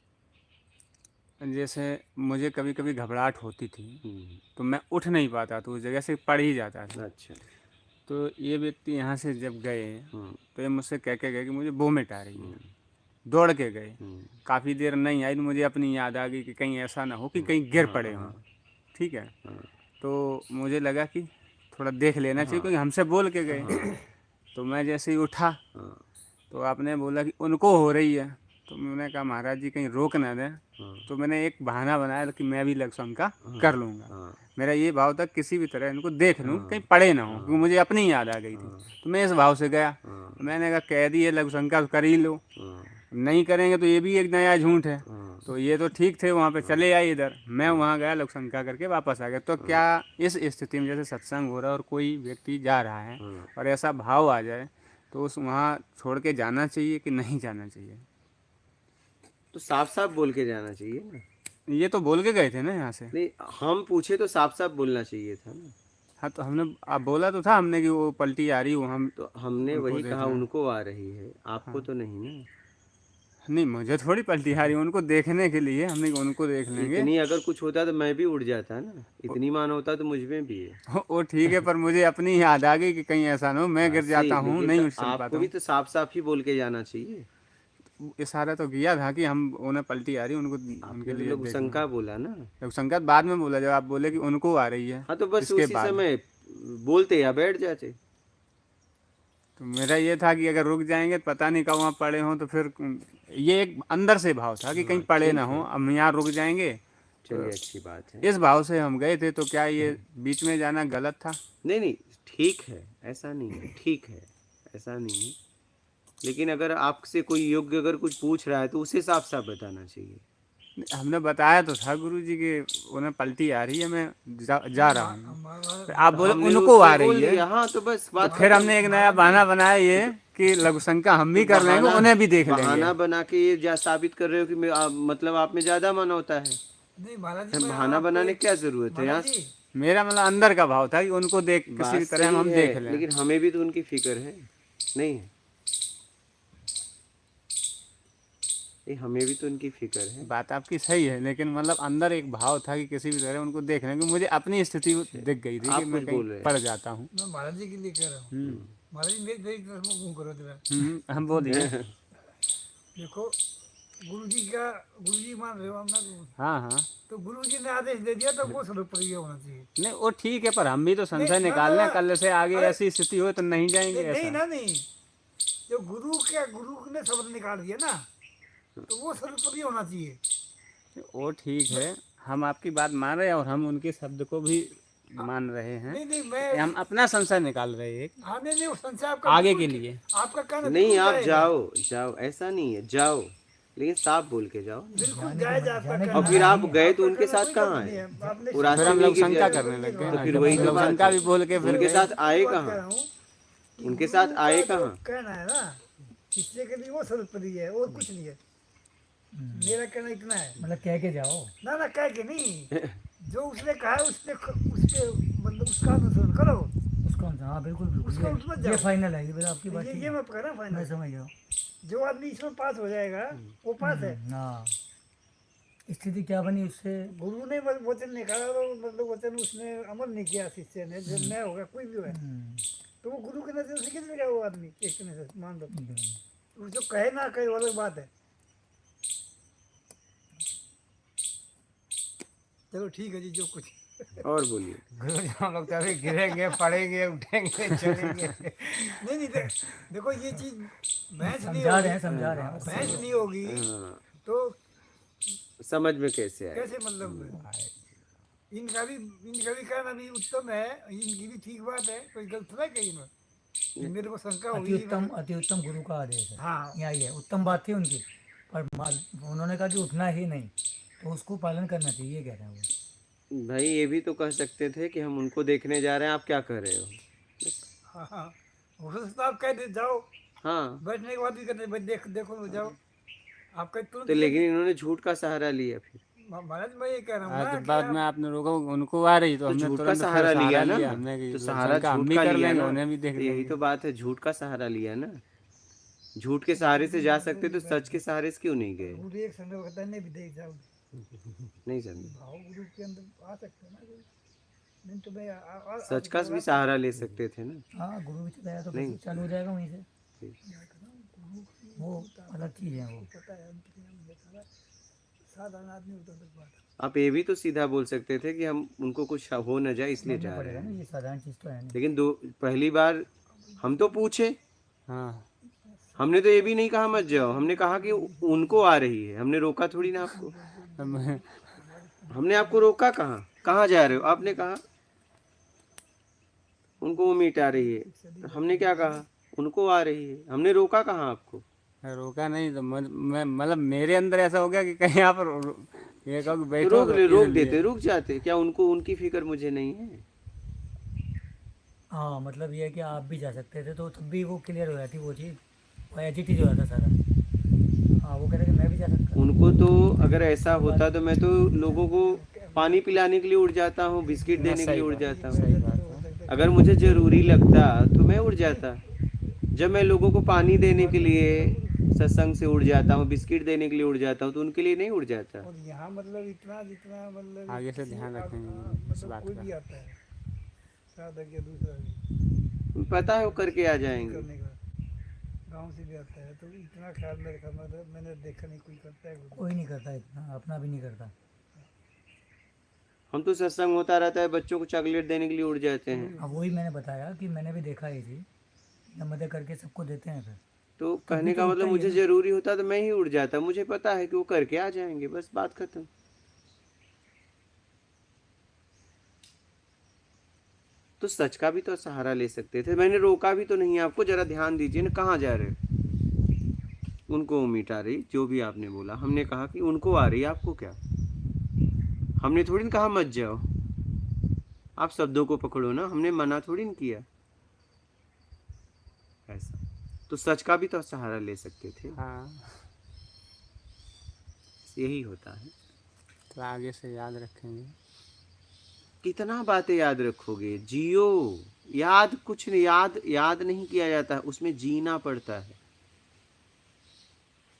जैसे मुझे कभी कभी घबराहट होती थी तो मैं उठ नहीं पाता, तो उस जगह से पड़ ही जाता था। अच्छा। तो ये व्यक्ति यहाँ से जब गए तो ये मुझसे कह के गए कि मुझे वोमिट आ रही है। दौड़ के गए। हम्म, काफ़ी देर नहीं आई तो मुझे अपनी याद आ गई कि कहीं ऐसा ना हो कि कहीं गिर पड़े हों। ठीक है, तो मुझे लगा कि थोड़ा देख लेना चाहिए क्योंकि हमसे बोल के गए। तो मैं जैसे ही उठा हाँ, तो आपने बोला कि उनको हो रही है, तो मैंने कहा महाराज जी कहीं रोक ना दें। तो मैंने एक बहाना बनाया कि मैं भी लघुशंका कर लूँगा। हाँ, मेरा ये भाव था किसी भी तरह इनको देख लूँ कहीं पड़े ना हो, क्योंकि मुझे अपनी याद आ गई थी। तो मैं इस भाव से गया। मैंने कहा कैदी है लघुशंका कर ही लो, हाँ, नहीं करेंगे तो ये भी एक नया झूठ है। हाँ, तो ये तो ठीक थे, वहाँ पे चले आए इधर, मैं वहाँ गया लघुशंका करके वापस आ गया। तो क्या इस स्थिति में जैसे सत्संग हो रहा है और कोई व्यक्ति जा रहा है और ऐसा भाव आ जाए तो उस वहाँ छोड़ के जाना चाहिए कि नहीं जाना चाहिए? तो साफ साफ बोल के जाना चाहिए ना। ये तो बोल के गए थे ना यहाँ से। नहीं, हम पूछे तो साफ साफ बोलना चाहिए था ना। हाँ तो हमने अब बोला तो था हमने कि वो पलटी आ रही वो हम तो हमने उनको वही देखना कहा है। उनको आ रही है, आपको तो नहीं ना। नहीं मुझे थोड़ी पलटी आ रही, उनको देखने के लिए हमने कहा उनको देख लेंगे। इतनी अगर कुछ होता तो मैं भी उड़ जाता ना, इतनी मान होता तो मुझ में भी है। वो ठीक है, पर मुझे अपनी याद आ गई कि कहीं ऐसा ना हो मैं गिर जाता हूँ, लेकिन नहीं तो उठ चल पाता आपको भी हूँ। तो साफ साफ ही बोल के जाना चाहिए। इशारा तो किया था कि हम उन्हें पलटी आ रही उनको उनके आपने लिए लोग देख शंका बोला ना। लेंगे। संकट बाद में बोला जब आप बोले कि उनको आ रही है। हाँ तो बस इसके उसी बाद समय बोलते या बैठ जाते। तो मेरा ये था कि अगर रुक जाएंगे तो पता नहीं कब वहाँ पड़े हों, तो फिर ये एक अंदर से भाव था कि कहीं पड़े ना हो, अब यहाँ रुक जाएंगे। चलिए अच्छी बात है। इस भाव से हम गए थे। तो क्या ये बीच में जाना गलत था? नहीं नहीं, ठीक है, ऐसा नहीं है, ठीक है, ऐसा नहीं है। लेकिन अगर आपसे कोई योग्य अगर कुछ पूछ रहा है तो उसे साफ साफ बताना चाहिए। हमने बताया तो था गुरुजी कि उन्हें पलटी आ रही है, मैं जा रहा हूँ। हमारा फिर आप बोले हमने उनको उसको आ रही बोल है, दिया, हाँ तो बस तो बात फिर हमने एक नया बहाना बनाया ये कि लघुशंका हम भी कर लेंगे, बहाना- उन्हें भी देख बहाना लेंगे। बना के ये साबित कर रहे हो कि मतलब आप में ज्यादा मन होता है। नहीं महाराज जी, मैं बहाना आपको बनाने एक- की क्या जरूरत है? यहाँ महाराज जी, मेरा मतलब अंदर का भाव था कि उनको देख किसी बात भी तरह हम सही देख है, लें। लेकिन हमें भी तो उनकी फिक्र है, नहीं है? नहीं, हमें भी तो उनकी फिक्र है। बात आपकी सही है, लेकिन मतलब अंदर एक भाव था कि किसी भी तरह उनको देख लें, कि मुझे अपनी स्थिति दिख गई थी आप कि मैं कुछ कहीं बोल रहे हैं। पड़ जाता हूँ। मैं महाराज जी के लिए कह रहा हूँ। महाराज जी मेरी तरफ मुंह करो जरा। हम बोलिए। देखो गुरु जी मान रहे हो हम ना, हाँ हाँ, तो गुरु जी ने आदेश दे दिया तो वो सर्वप्रिय होना चाहिए। नहीं वो ठीक है, पर हम भी तो संशय नहीं, निकाल लें, ना, कल से आगे अरे, ऐसी स्थिति हो तो नहीं जाएंगे नहीं ऐसा। ना, नहीं, जो गुरु ने शब्द निकाल दिया ना, तो वो सर्वप्रिय होना चाहिए। वो ठीक है, हम आपकी बात मान रहे हैं और हम उनके शब्द को भी मान रहे हैं। नहीं मैं हम अपना संशय निकाल रहे हैं हाँ नहीं वो संशय आपका आगे बिल्कुल के लिए। आपका कहना नहीं, बिल्कुल आप जायज़ है। जाओ जाओ, ऐसा नहीं है, जाओ, लेकिन साफ बोल के जाओ। बिल्कुल जायज आपका कहना। और फिर आप गए तो आपका उनके कहना साथ कोई कहाँ गलत नहीं है? है। आपने वो फिर रास्ते हम में लोग गिर शंका जाए। करने लग गए। तो फिर वही तो बात शंका है। भी बोल के फिर उनके गए। साथ आए बात कह कहाँ? रहा हूँ कि उनके गुरु साथ का आए जो कहाँ? कहना है ना, किससे के लिए वो सर्वप्रिय है और कुछ नहीं है। मेरा कहना इतना है। मतलब कह के जाओ। ना कह के नहीं, जो उसने कहा है उसके मतलब उसका अनुसरण करो। उसको हाँ बिल्कुल उसको उसमें बिल्कुल, जाओ। ये फाइनल है, ये बात आपकी बात ठीक ये है। मैं कह रहा हूँ मैं फाइनल। समझ गया। जो आदमी इसमें पास हो जाएगा वो पास है। हाँ, स्थिति क्या बनी उससे। गुरु ने वचन निकाला तो मतलब वचन उसने अमल नहीं किया शिष्य ने, जब मैं होगा कोई भी है तो वो गुरु के नजर से किस गया वो आदमी एक नजर मान लो। वो जो कहे ना कहे वो अलग बात है। चलो ठीक है जी, जो कुछ और बोलिए। गुरु जी हम लोग तो अभी गिरेंगे, पड़ेंगे, उठेंगे, चलेंगे। नहीं देखो ये चीज बहस नहीं समझा रहे हैं होगी, समझा रहे हैं। बहस नहीं होगी हाँ, तो समझ में कैसे आए? कैसे मतलब इनका भी कहना भी उत्तम है, इनकी भी ठीक बात है, कोई गलत है कहीं में। ये मेरे को शंका हुई अति उत्तम गुरु का आदेश है। हाँ यहाँ ये उत्तम बात थी उनकी, पर उन्होंने कहा कि उठना ही नहीं, तो उसको पालन करना चाहिए, कह रहे हैं वो। भाई ये भी तो कह सकते थे कि हम उनको देखने जा रहे हैं, आप क्या कर रहे हो? हाँ हो सकता आप कह दे जाओ, हाँ, बैठने के बाद भी कहते भाई देखो जाओ, आप कह तुरंत। तो लेकिन इन्होंने झूठ का सहारा लिया फिर। महाराज मैं ये कह रहा हूँ आज ना तो कि बाद आप- में आपने रोका उनको आ रही तो तो हमने झूठ का तुरंत फिर सहारा लिया ना, हमने कि तो सहारा शंका हम झूठ भी का कर लिया लेंगे, ना। उन्हें भी देख तो यही लेंगे। तो बात है, झूठ का सहारा लिया ना। झूठ के सहारे से जा सकते तो सच के सहारे से क्यों नहीं गए? गुरु एक संग कहता है नहीं भी देख जाओ, नहीं समझे? भाव गुरु के अंदर आ सकते हैं ना कोई। नहीं तो मैं सच का भी सहारा ले सकते थे ना। हाँ गुरु भी चलाया तो नहीं। फिर चालू हो जाएगा वहीं से। गुरु की वो अलग चीज़ है वो। पता है उनके लिए, हम देखा है, साधारण आदमी उतना तक बात है। आप ये भी तो सीधा बोल सकते थे कि हम उनको कुछ हो न जाए इसलिए समझना जा रहे पड़ेगा ना, हैं। ये साधारण चीज़ तो है नहीं। लेकिन पहली बार हम तो पूछे, हाँ हमने तो ये भी नहीं कहा मत जाओ, हमने कहा कि उनको आ रही है, हमने रोका थोड़ी ना आपको। मैं हमने आपको रोका कहाँ, कहाँ जा रहे हो, आपने कहा उनको वोमिट आ रही है, तो हमने क्या कहा उनको आ रही है, हमने रोका कहाँ आपको। रोका नहीं तो मैं मतलब मेरे अंदर ऐसा हो गया कि कहीं आप ये कहो कि तो बैठो रोक तो ले, रोक इसलिए। देते, रुक जाते, क्या उनको उनकी फिक्र मुझे नहीं है। हाँ मतलब ये है कि आप भी जा सकते थे तो तब भी वो क्लियर हो जाती वो चीज़, वो एजिटेज हो जाता सारा। हाँ वो कह रहे कि मैं भी जा सकता। उनको तो अगर ऐसा होता तो मैं तो लोगों को पानी पिलाने के लिए उड़ जाता हूँ, बिस्किट देने के लिए उड़ जाता हूँ। सही बात है। अगर मुझे ज़रूरी लगता तो मैं उड़ जाता। जब मैं लोगों को पानी देने के लिए सत्संग से उड़ जाता हूँ, बिस्किट देने के लिए उड़ जाता हूँ, तो उनके लिए नहीं उड़ जाता। और यहाँ मतलब इतना जितना मतलब आगे से किसी ध्यान रखेंगे हाँ, इस मतलब बात कोई का। भी आता है साधक या दूसरा भी पता है वो करके आ जाएंगे। करने का, गांव से भी आता है, तो इतना ख्याल में रखा, मतलब मैंने देखा नहीं कोई करता है। कोई नहीं करता इतना, अपना भी नहीं करता। हम तो सत्संग होता रहता है, बच्चों को चॉकलेट देने के लिए उड़ जाते हैं। अब वही मैंने बताया कि मैंने भी देखा ये चीज़, मदद करके सबको देते हैं फिर। तो तब कहने भी तो का होता मतलब ही है मुझे ना। ज़रूरी होता तो मैं ही उड़ जाता, मुझे पता है कि वो करके आ जाएंगे, बस बात खत्म। तो सच का भी तो सहारा ले सकते थे, मैंने रोका भी तो नहीं आपको। जरा ध्यान दीजिए ना, कहाँ जा रहे हो। उनको वोमिट आ रही, जो भी आपने बोला, हमने कहा कि उनको आ रही, आपको क्या। हमने थोड़ी न कहा मत जाओ, आप शब्दों को पकड़ो ना, हमने मना थोड़ी न किया। ऐसा तो सच का भी तो सहारा ले सकते थे। हाँ यही होता है। तो आगे से याद रखेंगे। कितना बातें याद रखोगे, जियो। याद कुछ नहीं, याद नहीं किया जाता है, उसमें जीना पड़ता है,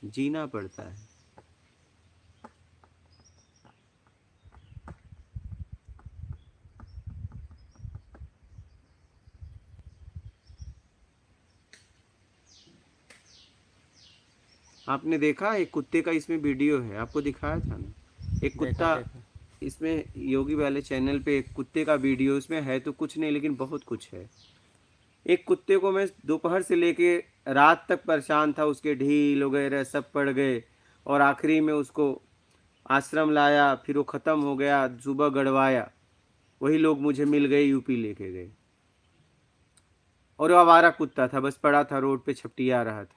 जीना पड़ता है। आपने देखा एक कुत्ते का इसमें वीडियो है, आपको दिखाया था ना, एक कुत्ता देखा। इसमें योगी वाले चैनल पे एक कुत्ते का वीडियो, इसमें है तो कुछ नहीं लेकिन बहुत कुछ है। एक कुत्ते को मैं दोपहर से लेके रात तक परेशान था, उसके ढील वगैरह सब पड़ गए, और आखिरी में उसको आश्रम लाया, फिर वो ख़त्म हो गया, सुबह गड़वाया, वही लोग मुझे मिल गए, यूपी लेके गए। और वो आवारा कुत्ता था, बस पड़ा था रोड पे, छपटिया रहा था।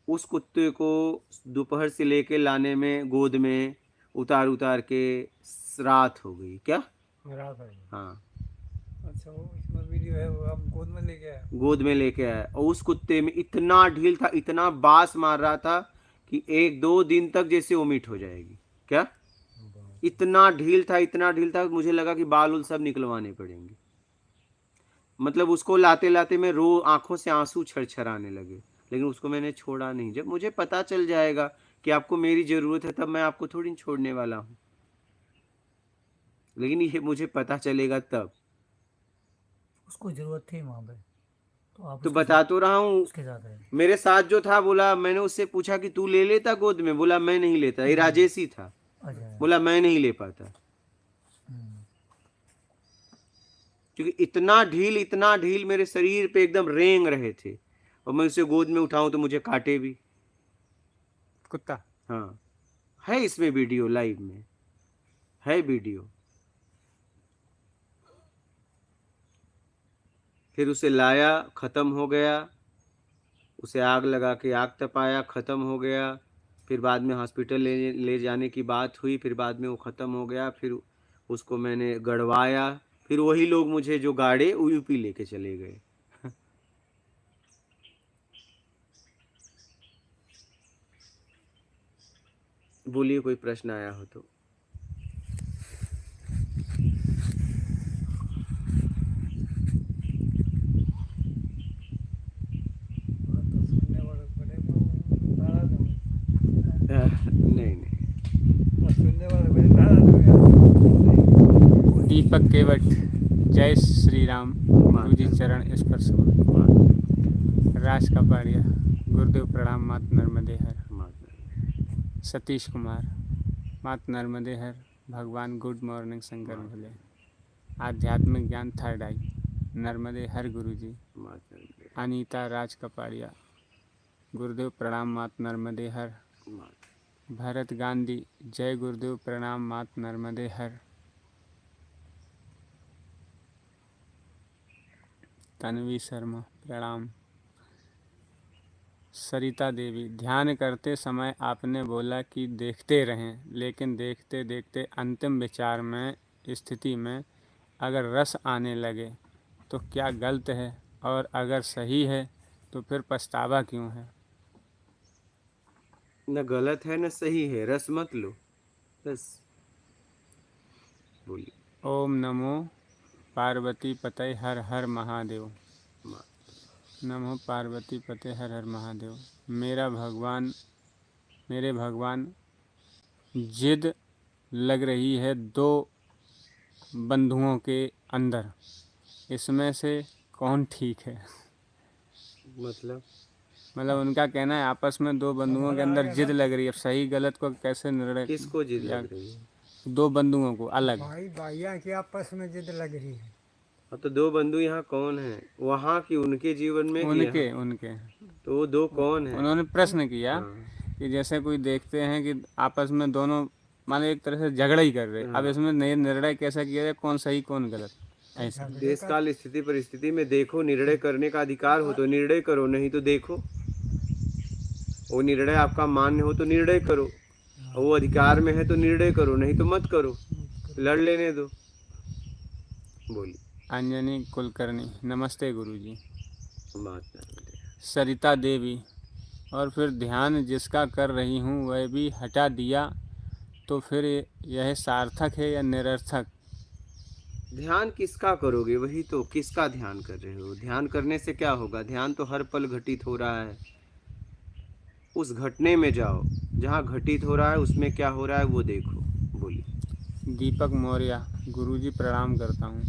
उस कुत्ते को दोपहर से लेके लाने में, गोद में उतार उतार के रात हो गई। क्या? रात है। हाँ, अच्छा वो इसमें वीडियो है, वो आप गोद में लेके आए। गोद में लेके आया, और उस कुत्ते में इतना ढील था, इतना बास मार रहा था कि 1-2 दिन तक जैसे वोमिट हो जाएगी। क्या? इतना ढील था, इतना ढील था, मुझे लगा कि बाल उल सब निकलवाने पड़ेंगे। मतलब उसको लाते लाते मैं आंखों से आंसू छरछराने लगे, लेकिन उसको मैंने छोड़ा नहीं। जब मुझे पता चल जाएगा कि आपको मेरी ज़रूरत है, तब मैं आपको थोड़ी छोड़ने वाला हूँ। लेकिन ये मुझे पता चलेगा तब। उसको ज़रूरत थी वहाँ पे, तो आप तो उसके बता तो रहा हूँ, उसके साथ रहे। मेरे साथ जो था बोला, मैंने उससे पूछा कि तू ले लेता गोद में, बोला मैं नहीं लेता। ये राजेश ही था, अच्छा। बोला मैं नहीं ले पाता, हम्म। क्योंकि इतना ढील मेरे शरीर पे एकदम रेंग रहे थे, और मैं उसे गोद में उठाऊं तो मुझे काटे भी। कुत्ता। हाँ, है इसमें वीडियो, लाइव में है वीडियो। फिर उसे लाया, ख़त्म हो गया, उसे आग लगा के आग तपाया, ख़त्म हो गया। फिर बाद में हॉस्पिटल ले जाने की बात हुई, फिर बाद में वो ख़त्म हो गया। फिर उसको मैंने गड़वाया, फिर वही लोग मुझे जो गाड़े वो यूपी लेके चले गए। बोलिए, कोई प्रश्न आया हो तो। बात तो सुनने वाले बड़े नाराज होंगे, नहीं, बस सुनने वाले बड़े नाराज होंगे। दीपक केवट, जय श्री राम, गुरु जी चरण स्पर्श। राज कपाड़िया, गुरुदेव प्रणाम, मात नर्मदे हर। मात नर्मदे। सतीश कुमार, मात नर्मदे हर। भगवान गुड मॉर्निंग शंकर भोले, आध्यात्मिक ज्ञान थर्ड आई, नर्मदे हर गुरुजी। मात नर्मदे। अनीता राज कपाड़िया, गुरुदेव प्रणाम, मात नर्मदे हर। मात। भरत गांधी, जय गुरुदेव प्रणाम, मात नर्मदे हर। तन्वी शर्मा, प्रणाम। सरिता देवी, ध्यान करते समय आपने बोला कि देखते रहें, लेकिन देखते देखते अंतिम विचार में स्थिति में अगर रस आने लगे तो क्या गलत है, और अगर सही है तो फिर पछतावा क्यों है? न गलत है न सही है, रस मत लो बस। बोलिए। ओम नमो पार्वती पते हर हर महादेव। मात। नमो पार्वती पते हर हर महादेव। मेरे भगवान जिद लग रही है दो बंधुओं के अंदर, इसमें से कौन ठीक है? मतलब उनका कहना है आपस में दो बंधुओं के अंदर जिद लग रही है, अब सही गलत को कैसे निर्णय? किसको जिद लग रही है? दो बंधुओं को अलग। भाई भाइयों की आपस में जिद लग रही है। हाँ, तो दो बंधु यहाँ कौन है? वहाँ की उनके जीवन में कि उनके यहाँ? उनके तो वो दो कौन है? उन्होंने प्रश्न किया हाँ। कि जैसे कोई देखते हैं कि आपस में दोनों माने एक तरह से झगड़ा ही कर रहे, अब इसमें निर्णय कैसा किया जाए, कौन सही कौन गलत? ऐसा देश काल स्थिति परिस्थिति में देखो, निर्णय करने का अधिकार हो तो निर्णय करो, नहीं तो देखो। वो निर्णय आपका मान्य हो तो निर्णय करो, और वो अधिकार में है तो निर्णय करो, नहीं तो मत करो, लड़ लेने दो। बोलिए। अंजनी कुलकर्णी, नमस्ते गुरुजी। बात नहीं। सरिता देवी, और फिर ध्यान जिसका कर रही हूँ वह भी हटा दिया तो फिर यह सार्थक है या निरर्थक? ध्यान किसका करोगे? वही तो, किसका ध्यान कर रहे हो? ध्यान करने से क्या होगा? ध्यान तो हर पल घटित हो रहा है, उस घटने में जाओ, जहाँ घटित हो रहा है उसमें क्या हो रहा है वो देखो। बोलिए। दीपक मौर्य, गुरुजी प्रणाम करता हूँ।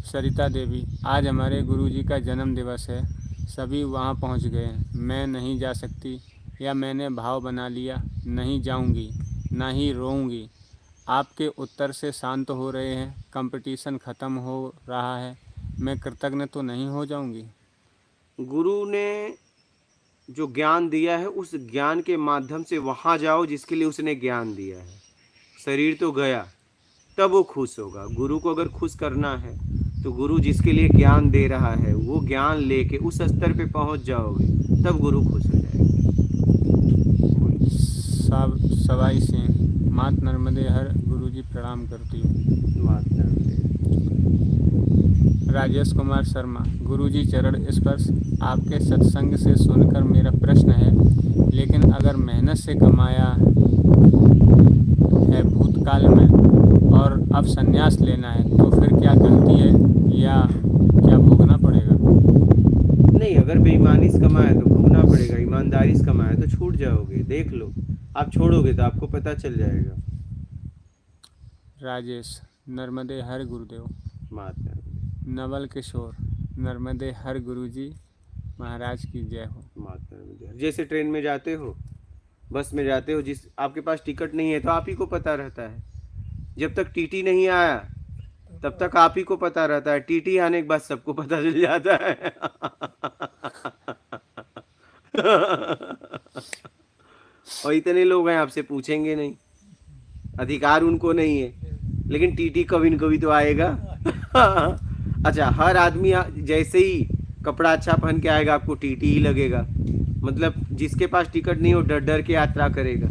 सरिता देवी, आज हमारे गुरुजी का जन्म दिवस है, सभी वहाँ पहुँच गए, मैं नहीं जा सकती, या मैंने भाव बना लिया नहीं जाऊँगी, ना ही रोऊँगी। आपके उत्तर से शांत हो रहे हैं, कंपटीशन ख़त्म हो रहा है, मैं कृतज्ञ तो नहीं हो जाऊँगी? गुरु ने जो ज्ञान दिया है उस ज्ञान के माध्यम से वहाँ जाओ जिसके लिए उसने ज्ञान दिया है। शरीर तो गया, तब वो खुश होगा। गुरु को अगर खुश करना है तो गुरु जिसके लिए ज्ञान दे रहा है वो ज्ञान लेके उस स्तर पे पहुँच जाओगे, तब गुरु खुश हो जाएगा। सवाई सिंह, मात नर्मदे हर, गुरुजी प्रणाम करती हूँ। मात नर्मदे। राजेश कुमार शर्मा, गुरुजी चरण स्पर्श, आपके सत्संग से सुनकर मेरा प्रश्न है, लेकिन अगर मेहनत से कमाया है भूतकाल में और अब संन्यास लेना है तो फिर क्या गलती है या क्या भोगना पड़ेगा? नहीं, अगर बेईमानी से कमाया तो भोगना पड़ेगा, ईमानदारी से कमाया तो छूट जाओगे। देख लो, आप छोड़ोगे तो आपको पता चल जाएगा। राजेश, नर्मदे हर गुरुदेव। मात नर्मदे। नवल किशोर, नर्मदे हर गुरुजी महाराज की जय हो। मात नर्मदे। जैसे ट्रेन में जाते हो, बस में जाते हो, जिस आपके पास टिकट नहीं है तो आप ही को पता रहता है। जब तक टीटी नहीं आया तब तक आप ही को पता रहता है, टीटी आने के बाद सबको पता चल जाता है। और इतने लोग हैं आपसे पूछेंगे नहीं, अधिकार उनको नहीं है, लेकिन टीटी कभी न कभी तो आएगा। अच्छा, हर आदमी जैसे ही कपड़ा अच्छा पहन के आएगा आपको टीटी ही लगेगा, मतलब जिसके पास टिकट नहीं हो डर डर के यात्रा करेगा।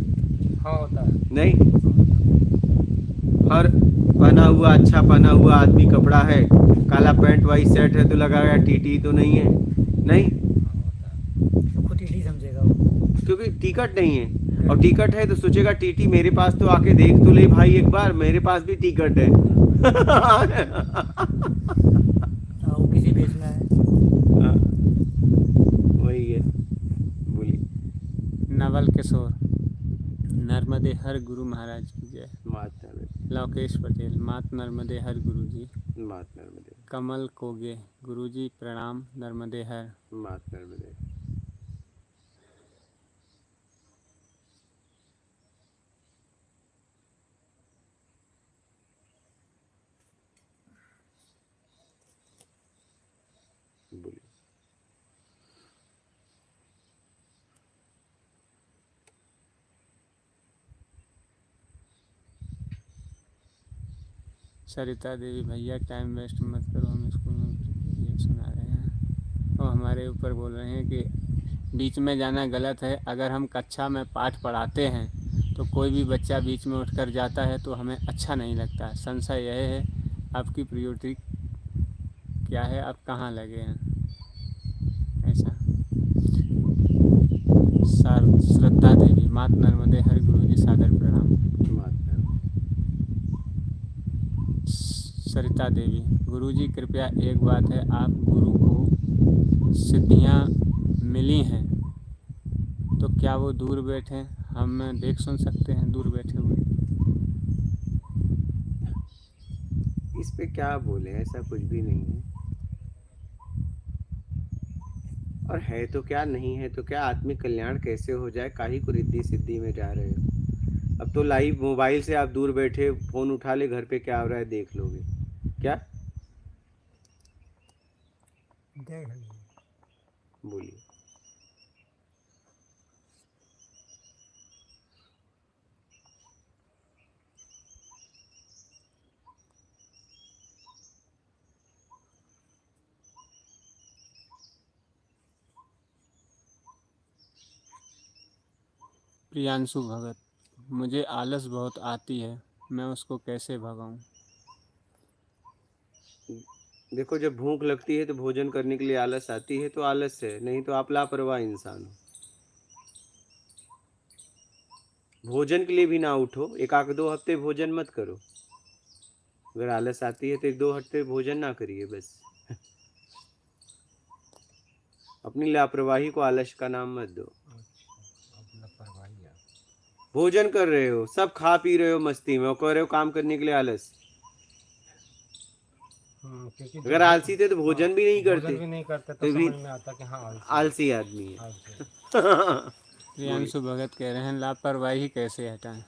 हाँ होता है। नहीं, हर पहना हुआ अच्छा पहना हुआ आदमी कपड़ा है, काला पैंट वाइट शर्ट है तो लगाया टीटी तो नहीं है। नहीं, सबको टीटी समझेगा वो। क्योंकि टिकट नहीं है, और टिकट है तो सोचेगा टीटी मेरे पास तो आके देख तो ले भाई एक बार, मेरे पास भी टिकट है। वो किसी भेष में है। वही है। बोलिए। नवल किशोर, नर्मदे हर गुरु महाराज की जय। मात नर्मदे। लवकेश पटेल, मात नर्मदे हर गुरुजी। मात नर्मदे। कमल कोगे। गुरुजी प्रणाम, नर्मदे हर। मात नर्मदे। बोलिए। सरिता देवी, भैया टाइम वेस्ट मत करो, हम स्कूल में ये सुना रहे हैं और हमारे ऊपर बोल रहे हैं कि बीच में जाना गलत है। अगर हम कक्षा में पाठ पढ़ाते हैं तो कोई भी बच्चा बीच में उठकर जाता है तो हमें अच्छा नहीं लगता। संशय यह है आपकी प्रायोरिटी क्या है, आप कहाँ लगे हैं? ऐसा। श्रद्धा देवी, मात नर्मदे हर। गुरुजी सादर प्रणाम। मात नर्मदे। सरिता देवी, गुरुजी कृपया एक बात है, आप गुरु को सिद्धियां मिली हैं तो क्या वो दूर बैठे हम देख सुन सकते हैं दूर बैठे हुए? इस पे क्या बोले, ऐसा कुछ भी नहीं है। और है तो क्या, नहीं है तो क्या, आत्मिक कल्याण कैसे हो जाए, काहे को रिद्धि सिद्धि में जा रहे हो? अब तो लाइव मोबाइल से आप दूर बैठे फोन उठा ले, घर पे क्या हो रहा है देख लोगे क्या? देख लीजिए। बोलिए। प्रियांशु भगत, मुझे आलस बहुत आती है, मैं उसको कैसे भगाऊं? देखो, जब भूख लगती है तो भोजन करने के लिए आलस आती है तो आलस है, नहीं तो आप लापरवाह इंसान हो। भोजन के लिए भी ना उठो, एक आध 2 हफ्ते भोजन मत करो। अगर आलस आती है तो 1-2 हफ्ते भोजन ना करिए बस। अपनी लापरवाही को आलस का नाम मत दो। अब लापरवाही है। भोजन कर रहे हो, सब खा पी रहे हो मस्ती में, और कह रहे हो काम करने के लिए आलस। क्योंकि अगर आलसी थे तो भोजन भी नहीं भोजन करते, भी नहीं करते तो तो भी समझ में आता कि हाँ आलसी आदमी है। आलसी है। प्रियांशु भगत कह रहे हैं लापरवाही कैसे हटाएं?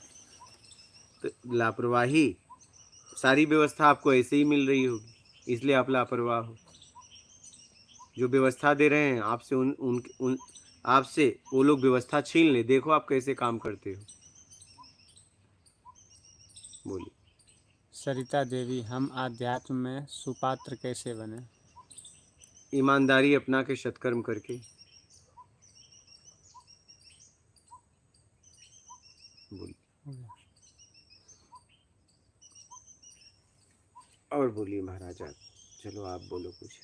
तो लापरवाही, सारी व्यवस्था आपको ऐसे ही मिल रही होगी, इसलिए आप लापरवाह हो। जो व्यवस्था दे रहे हैं आपसे, उन आपसे वो लोग व्यवस्था छीन ले, देखो आप कैसे काम करते हो। बोलिए। सरिता देवी, हम आध्यात्म में सुपात्र कैसे बने? ईमानदारी अपना के सत्कर्म करके। बोलिए। और बोलिए महाराजा, चलो आप बोलो कुछ।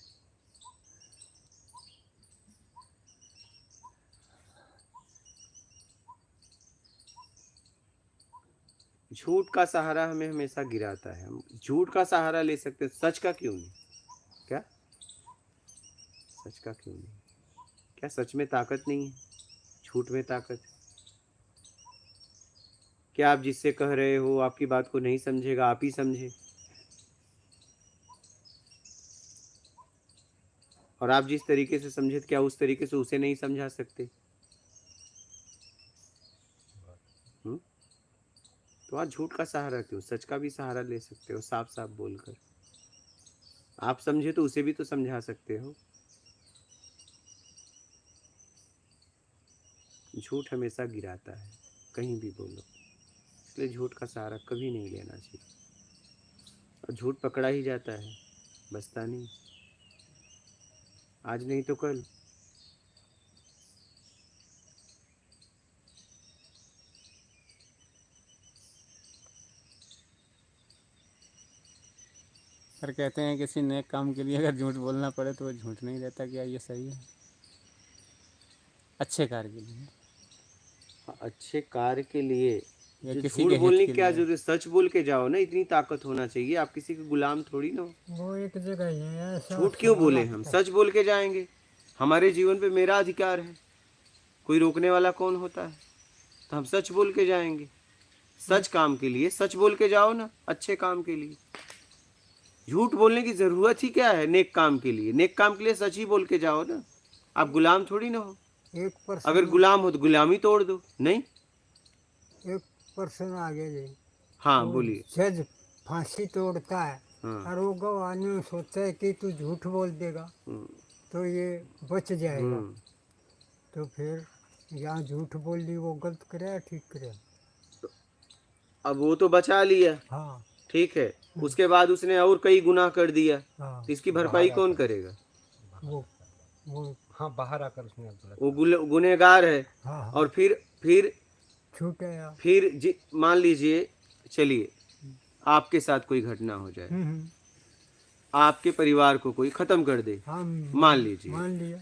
झूठ का सहारा हमें हमेशा गिराता है। हम झूठ का सहारा ले सकते हैं, सच का क्यों नहीं? क्या सच का क्यों नहीं? क्या सच में ताकत नहीं है? झूठ में ताकत है। क्या आप जिससे कह रहे हो आपकी बात को नहीं समझेगा, आप ही समझे। और आप जिस तरीके से समझे, क्या उस तरीके से उसे नहीं समझा सकते? तो आप झूठ का सहारा क्यों, सच का भी सहारा ले सकते हो, साफ साफ बोलकर। आप समझे तो उसे भी तो समझा सकते हो। झूठ हमेशा गिराता है, कहीं भी बोलो, इसलिए झूठ का सहारा कभी नहीं लेना चाहिए। और झूठ पकड़ा ही जाता है, बचता नहीं, आज नहीं तो कल। सर कहते हैं किसी नए काम के लिए अगर झूठ बोलना पड़े तो वो झूठ नहीं रहता, क्या ये सही है? अच्छे कार्य के लिए अच्छे कार्य के लिए या जो किसी झूठ के हित बोलने के की क्या लिए? जरूरत, सच बोल के जाओ ना, इतनी ताकत होना चाहिए। आप किसी के गुलाम थोड़ी ना हो। वो एक जगह ही है ऐसा। झूठ क्यों बोले, हम सच बोल के जाएंगे। हमारे जीवन पे मेरा अधिकार है, कोई रोकने वाला कौन होता है? तो हम सच बोल के जाएंगे, सच काम के लिए सच बोल के जाओ ना, अच्छे काम के लिए। झूठ बोलने की जरूरत ही क्या है? नेक काम के लिए, नेक काम के लिए सच ही बोल के जाओ ना। आप गुलाम थोड़ी ना हो। 1% अगर गुलाम हो तो गुलामी तोड़ दो। नहीं, 1% आगे जी। हाँ वो बोलिए। जज फांसी तोड़ता है हाँ। और वो गवाह ने सोचता है कि तू झूठ बोल देगा हम्म, तो ये बच जाएगा। हम्म। तो फिर यहाँ झूठ बोल ली, वो गलत करे या ठीक करे? अब वो तो बचा लिया, हाँ ठीक है, उसके बाद उसने और कई गुनाह कर दिया, हाँ। तो इसकी भरपाई कौन करेगा? वो वो हाँ, बाहर आकर उसने गलत वो गुनहगार है। हाँ हाँ और फिर छूट है यार। मान लीजिए, चलिए आपके साथ कोई घटना हो जाए, हम्म। आपके परिवार को कोई खत्म कर दे, हाँ मान लीजिए, मान लिया।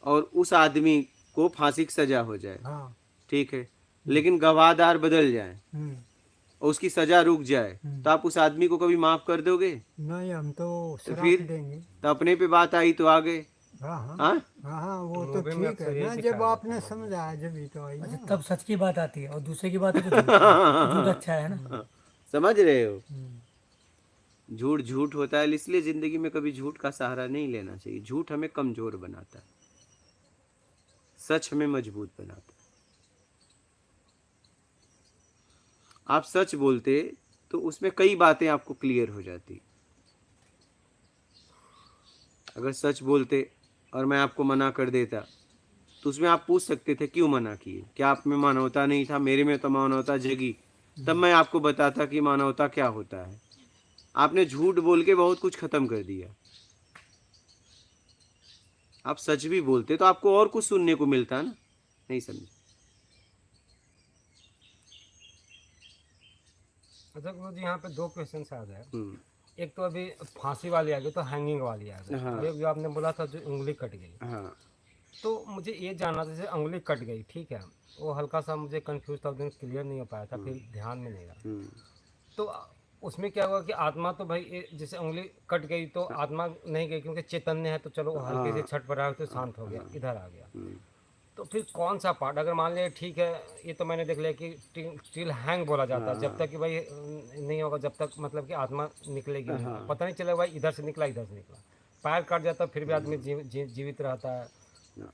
और उस आदमी को फांसी की सजा हो जाए, हाँ। ठीक है, लेकिन गवाहदार बदल जाए हम्म। और उसकी सजा रुक जाए, तो आप उस आदमी को कभी माफ कर दोगे? नहीं, हम तो तो शराब फिर देंगे। तो अपने पे बात आई तो आ गए। हाँ हाँ हाँ, हाँ हाँ, वो तो मूवी में ठीक अक्सर है यही ना, सिखाया जब जाता आपने समझाया जब ही तो आई अच्छा, ना। तब सच की बात आती है और दूसरे की बात है तो झूठ है। झूठ अच्छा है ना। समझ रहे हो? हम्म। झूठ झूठ होता है, इसलिए जिंदगी में कभी झूठ का सहारा नहीं लेना चाहिए। झूठ हमें कमजोर बनाता है, सच हमें मजबूत बनाता है। आप सच बोलते तो उसमें कई बातें आपको क्लियर हो जाती। अगर सच बोलते और मैं आपको मना कर देता, तो उसमें आप पूछ सकते थे क्यों मना किए, क्या आप में मानवता नहीं था? मेरे में तो मानवता जगी, तब मैं आपको बताता कि मानवता क्या होता है। आपने झूठ बोल के बहुत कुछ खत्म कर दिया। आप सच भी बोलते तो आपको और कुछ सुनने को मिलता ना। नहीं समझे? अच्छा गुरु जी, यहाँ पे दो क्वेश्चन आ गए। हम्म, एक तो अभी फांसी वाली आ गई, तो हैंगिंग वाली आ गई। हाँ। और एक जो आपने बोला था जो उंगली कट गई, हाँ, तो मुझे ये जानना था, जैसे उंगली कट गई, ठीक है, वो हल्का सा मुझे कंफ्यूज था, उस दिन क्लियर नहीं हो पाया था, फिर ध्यान में नहीं रहा। हम्म, तो उसमें क्या हुआ कि आत्मा तो भाई जैसे उंगली कट गई तो आत्मा नहीं गई, क्योंकि चैतन्य है, तो चलो वो हल्की से छटपटा तो शांत हो गया, इधर आ गया। हम्म, तो फिर कौन सा पार्ट, अगर मान लिया ठीक है, ये तो मैंने देख लिया कि टिल हैंग बोला जाता है, जब तक कि भाई नहीं होगा, जब तक मतलब कि आत्मा निकलेगी नहीं, पता नहीं चलेगा भाई इधर से निकला इधर से निकला। पैर कट जाता फिर भी आदमी जीवित रहता है।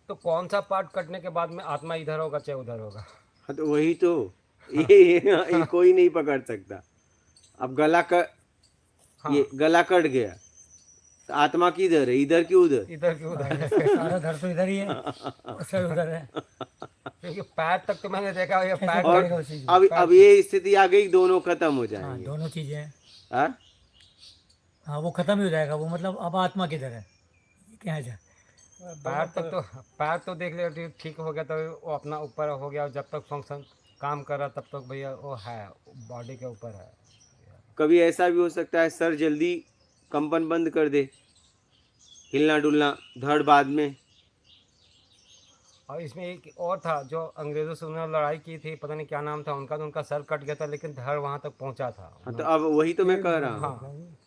तो कौन सा पार्ट कटने के बाद में आत्मा इधर होगा चाहे उधर होगा? हाँ, तो वही तो ये कोई नहीं पकड़ सकता। अब ये गला कट गया, तो आत्मा किधर है? इधर की उधर? इधर की उधर। सारा घर तो इधर ही है और सर उधर है। क्योंकि पैर तक तो मैंने देखा, ये कैसे पैर करेगा उस चीज को? अब ये स्थिति आ गई, दोनों खत्म हो हाँ, जाएंगे। दोनों चीजें हैं। हाँ? हाँ, वो खत्म ही हो जाएगा। वो मतलब अब आत्मा किधर है, ये क्या है? पैर तो देख लिया ठीक हो गया, तो वो अपना ऊपर हो गया, जब तक फंक्शन काम कर रहा तब तक भैया वो है, बॉडी के ऊपर है। कभी ऐसा भी हो सकता है सर जल्दी कंपन बंद कर दे, हिलना डुलना, धड़ बाद में। और इसमें एक और था, जो अंग्रेजों से उन्होंने लड़ाई की थी, पता नहीं क्या नाम था उनका, तो उनका सर कट गया था, लेकिन धड़ वहां तक पहुंचा था। हाँ, तो अब वही तो मैं कह रहा हूँ। हाँ,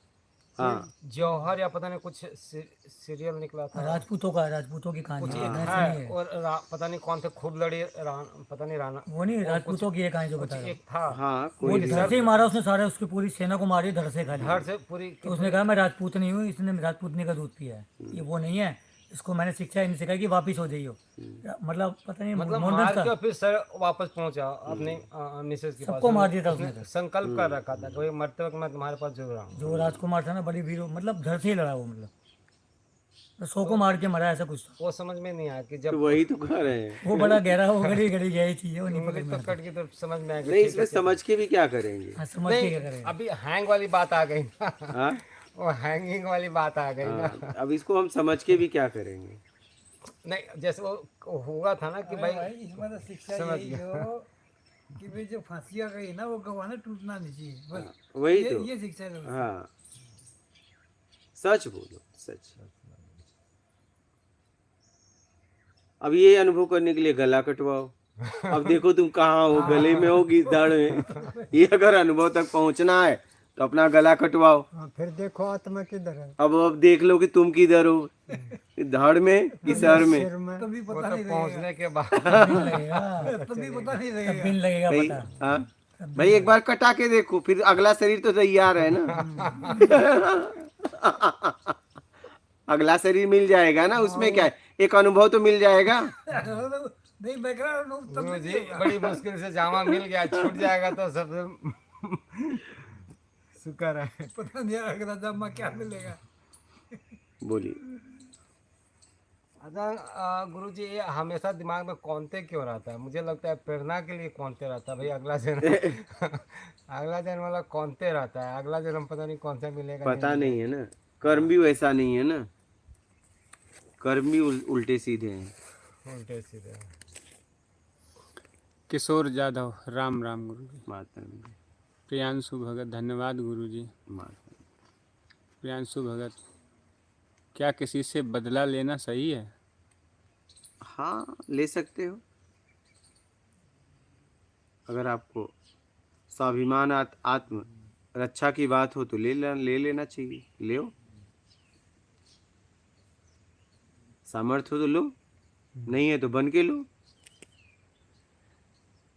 हाँ, जौहर या पता नहीं कुछ सीरियल निकला था, राजपूतों का, राजपूतों की कहानी कुछ है, एक मैंने सुनी है, है। और पता नहीं कौन थे, खुद लड़ी पता नहीं राणा, वो नहीं, राजपूतों की एक कहानी जो कुछ बता रहा हूँ। एक था। हाँ, वो कोई भी। धड़ से ही मारा उसने, सारे उसकी पूरी सेना को मारी धड़ से खाली। धड़ से पूरी तो उसने कहा मैं राजपूत नहीं हूँ, इसने राजपूतनी का दूध पिया है, ये वो नहीं है, इसको मैंने शिक्षा नहीं सिखाई कि वापिस हो जाइयो। मतलब पता नहीं मतलब मोहनदास मार का के फिर सर वापस पहुंचा अपने मिसेज के पास। सबको मार दिया था उसने उसने। संकल्प कर रखा था कि मरते वक्त मैं तुम्हारे पास जरूर आऊंगा। जो राजकुमार था ना, बड़ी वीर, मतलब धड़ से ही लड़ा वो, मतलब तो 100 को मार के मरा, ऐसा कुछ था। वो समझ में नहीं आया कि तो जब वही तो कह रहे हैं। वो बड़ा गहरा, वो गड़ी गड़ी गई चीज है, वो नहीं उंगली पकड़ में पकड़ के तो समझ में आ गया। नहीं, इसमें समझ के भी क्या करेंगे? हाँ, समझ के क्या नहीं, करेगा। अभी हैंग वाली बात आ गई ना। हाँ, वो हैंगिंग वाली बात आ गई ना। हाँ, अब इसको हम समझ के भी क्या करेंगे? नहीं, जैसे वो हुआ था ना कि भाई भाई इसमें तो शिक्षा समझ यही हो कि भाई जो फांसियाँ गई ना, वो गवाह टूटना नहीं चाहिए, बस वही तो। ये शिक्षा है। हाँ, सच बोलो, सच। अब ये अनुभव करने के लिए गला कटवाओ। अब देखो तुम कहाँ हो, गले में हो कि धड़ में। ये अगर अनुभव तक पहुंचना है तो अपना गला कटवाओ। हाँ, फिर देखो आत्मा किधर है। अब देख लो कि तुम किधर हो, धड़ में कि सर में। सिर में तभी वो पता तो नहीं पहुंचने के बाद तब दिन लगेगा, तभी पता नहीं तब लगेगा। दिन लगेगा नहीं, पता। हाँ, भाई एक बार कटा के देखो, फिर अगला शरीर तो तैयार है ना। अगला शरीर मिल जाएगा ना, उसमें क्या है, एक अनुभव तो मिल जाएगा। नहीं मैं कह रहा हूँ तब गुरु नहीं जी होगा। बड़ी मुश्किल से जामा मिल गया, छूट जाएगा तो सब शुक्र है। पता नहीं अगला जमा क्या मिलेगा। बोलिए। अच्छा गुरु जी, ये हमेशा दिमाग में कौनते क्यों रहता है? मुझे लगता है प्रेरणा के लिए कौनते रहता है भाई, अगला जन्म अगला जन्म वाला कौनते रहता है, अगला जन्म पता नहीं कौन सा मिलेगा नहीं पता नहीं मिलेगा। है ना, कर्म भी वैसा नहीं है ना, कर्म भी उल्टे सीधे हैं। उल्टे सीधे। किशोर जाधव, राम राम गुरु जी। माता रानी, प्रियांशु भगत, धन्यवाद गुरु जी। माता प्रियांशु भगत, क्या किसी से बदला लेना सही है? हाँ, ले सकते हो। अगर आपको स्वाभिमान आत्म रक्षा की बात हो तो ले लेना चाहिए, ले। सामर्थ्य हो तो लो, नहीं है तो बन के लो।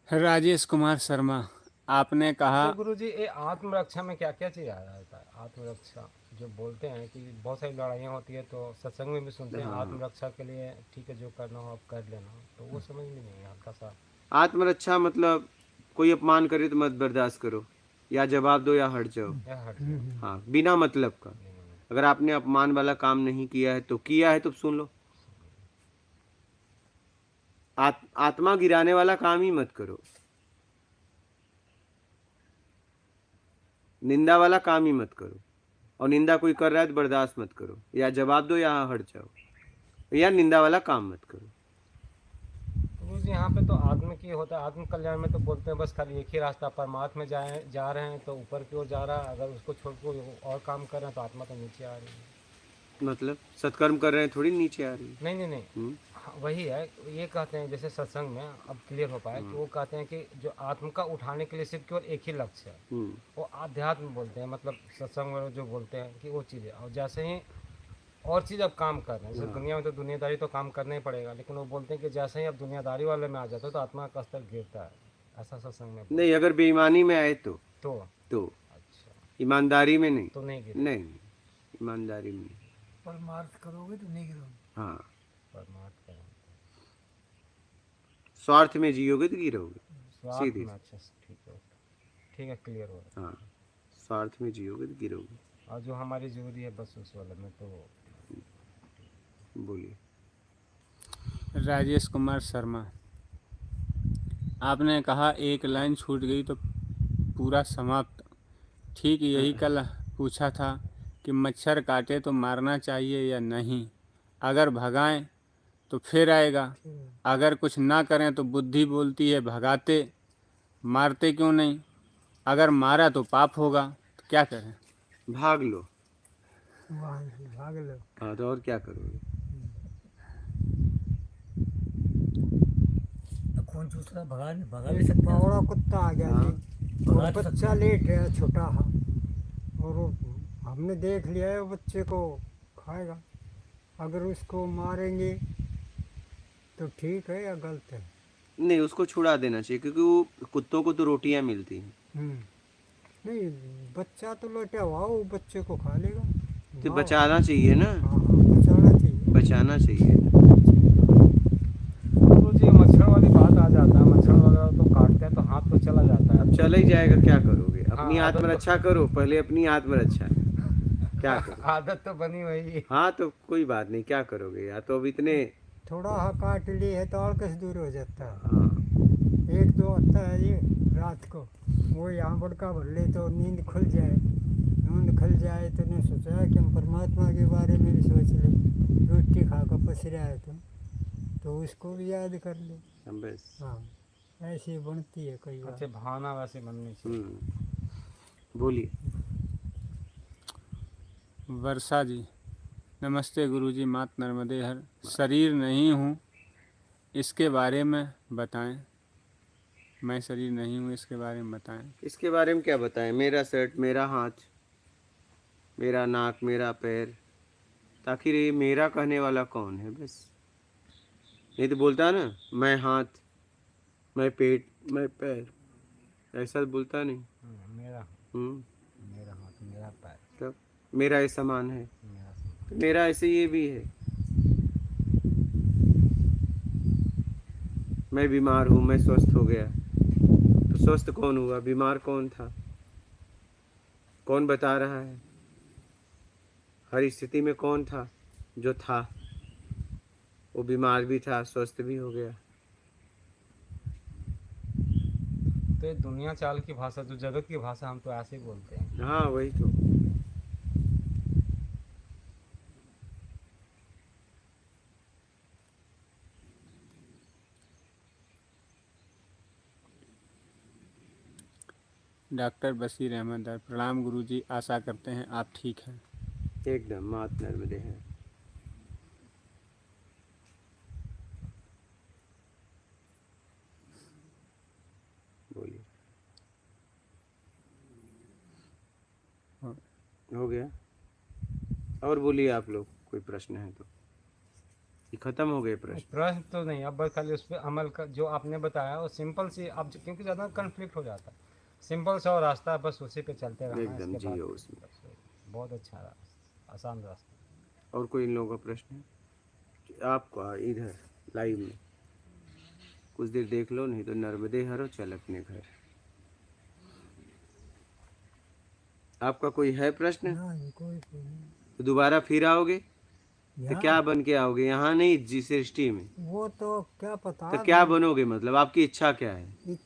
राजेश कुमार शर्मा, आपने कहा तो गुरु जी ये आत्मरक्षा में क्या क्या चीज़ आ जाता है? आत्मरक्षा जो बोलते हैं कि बहुत सारी लड़ाइयाँ होती है, तो सत्संग में भी सुनते हैं आत्मरक्षा के लिए ठीक है जो करना हो आप कर लेना, तो वो समझ में नहीं है हल्का सा। आत्मरक्षा मतलब कोई अपमान करे तो मत बर्दाश्त करो, या जवाब दो या हट जाओ। यह हट जाए। हाँ, बिना मतलब का। अगर आपने अपमान वाला काम नहीं किया है तो सुन लो। आत्मा गिराने वाला काम ही मत करो, निंदा वाला काम ही मत करो। और निंदा कोई कर रहा है तो बर्दाश्त मत करो, या जवाब दो या हट जाओ, या निंदा वाला काम मत करो। तो गुरु जी यहाँ पे तो आत्म की होता है, आत्म कल्याण में तो बोलते हैं बस खाली एक ही रास्ता, परमात्मा में जा रहे हैं तो ऊपर की ओर जा रहा है, अगर उसको छोड़ कोई और काम कर रहे हैं तो आत्मा तो नीचे आ रही है। मतलब सत्कर्म कर रहे हैं थोड़ी नीचे आ रही है। नहीं नहीं नहीं, हाँ, वही है। ये कहते हैं जैसे सत्संग में अब क्लियर हो पाए कि वो कहते हैं कि जो आत्म का उठाने के लिए सिर्फ केवल एक ही लक्ष्य है, वो आध्यात्म बोलते हैं, मतलब सत्संग में जो बोलते हैं कि वो चीज़ है। और जैसे ही और चीज़ अब काम कर रहे हैं, जैसे दुनिया में तो दुनियादारी तो काम करना ही पड़ेगा, लेकिन वो बोलते हैं कि जैसे ही अब दुनियादारी वाले में आ जाता है तो आत्मा का स्तर गिरता है, ऐसा सत्संग में नहीं, अगर बेईमानी में आए तो अच्छा ईमानदारी में नहीं। तो नहीं गिरता। नहीं, ईमानदारी में नहीं। परमार्थ करोगे तो नहीं गिरोगे। हाँ, परमात्मा करें स्वार्थ में जियोगे तो गिरोगे। स्वार्थ सीधी। में। अच्छा ठीक है क्लियर हो रहा है। हाँ, स्वार्थ में जियोगे तो गिरोगे। और जो हमारी जरूरी है बस उस वाले में तो। बोलिए। राजेश कुमार शर्मा, आपने कहा एक लाइन छूट गई तो पूरा समाप्त। ठीक यही कल पूछा था कि मच्छर काटे तो मारना चाहिए या नहीं, अगर भगाएं तो फिर आएगा, अगर कुछ ना करें तो बुद्धि बोलती है भगाते, मारते क्यों नहीं, अगर मारा तो पाप होगा, तो क्या करें? भाग लो। भाग लो। हाँ, तो और क्या करोगे? खून चूस रहा, भगा भी सकते हैं। बड़ा कुत्ता आ गया जी, भगा और तो सकते बच्चा लेट है छोटा हा, और वो हमने देख लिया है वो बच्चे को खाएगा। अगर उसको मारेंगे तो ठीक है या गलत है? नहीं, उसको छुड़ा देना चाहिए, क्योंकि वो कुत्तों को तो रोटियां मिलती हैं। नहीं, बच्चा तो लौटा हुआ, वो बच्चे को खा लेगा। तो हाँ, बचाना चाहिए ना, हाँ, बचाना चाहिए। बचाना चाहिए। तो जी मच्छर वाली बात आ जाता है, मच्छर वगैरह तो काटते हैं तो हाथ तो चला जाता है। अब चला ही जाएगा, क्या करोगे? अपनी हाँ, आदत आत्मरक्षा करो पहले, अपनी आत्मरक्षा। क्या करो? आदत तो बनी वही। हाँ, तो कोई बात नहीं, क्या करोगे? या तो अब इतने। थोड़ा हा काट ली है तो और कैसे दूर हो जाता है। हाँ, एक तो आता है ये रात को, वो यहाँ बड़का भर ले तो नींद खुल जाए। नींद खुल जाए तो ने सोचा है कि हम परमात्मा के बारे में भी सोच ले, रोटी खा कर पसरा है तो उसको भी याद कर ले। हम बस। हाँ, ऐसी बनती है कई बार। अच्छे भावना वैसे बननी चाहिए। बोलिए। वर्षा जी, नमस्ते गुरुजी, मात नर्मदे हर। शरीर नहीं हूँ इसके बारे में बताएं। मैं शरीर नहीं हूँ इसके बारे में बताएं। इसके बारे में क्या बताएं? मेरा शर्ट, मेरा हाथ, मेरा नाक, मेरा पैर, ताकि ये मेरा कहने वाला कौन है? बस नहीं तो बोलता है ना, मैं हाथ, मैं पेट, मैं पैर, ऐसा बोलता नहीं। मेरा हम्म, मेरा हाथ, मेरा पैर, तब मेरा ये समान है, मेरा तो मेरा ऐसे ये भी है। मैं बीमार हूँ, मैं स्वस्थ हो गया, तो स्वस्थ कौन हुआ, बीमार कौन था, कौन बता रहा है? हर स्थिति में कौन था जो था? वो बीमार भी था, स्वस्थ भी हो गया। तो ये दुनिया चाल की भाषा, जो जगत की भाषा, हम तो ऐसे ही बोलते हैं। हाँ वही तो। डॉक्टर बशीर अहमद दर, प्रणाम गुरुजी, आशा करते हैं आप ठीक हैं। एकदम मात नर्मदे है। बोलिए। हाँ। हो गया? और बोलिए आप लोग, कोई प्रश्न है तो? ये खत्म हो गए प्रश्न? प्रश्न तो नहीं, अब बस खाली उस पर अमल का जो आपने बताया वो सिंपल सी, अब क्योंकि ज़्यादा कन्फ्लिक्ट हो जाता है, सिंपल सा और रास्ता है, बस उसी पे चलते रहना। एकदम इसके बाद जियो उसमें। बस बहुत अच्छा रास्ता, आसान रास्ता। और कोई इन लोगों का प्रश्न है? आपका इधर लाइव में कुछ देर देख लो, नहीं तो नर्मदे हर चल अपने घर। आपका कोई है प्रश्न? तो दोबारा फिर आओगे तो क्या बन के आओगे? यहाँ नहीं, जी सृष्टि में। वो तो क्या पता, तो क्या बनोगे, मतलब आपकी इच्छा क्या है?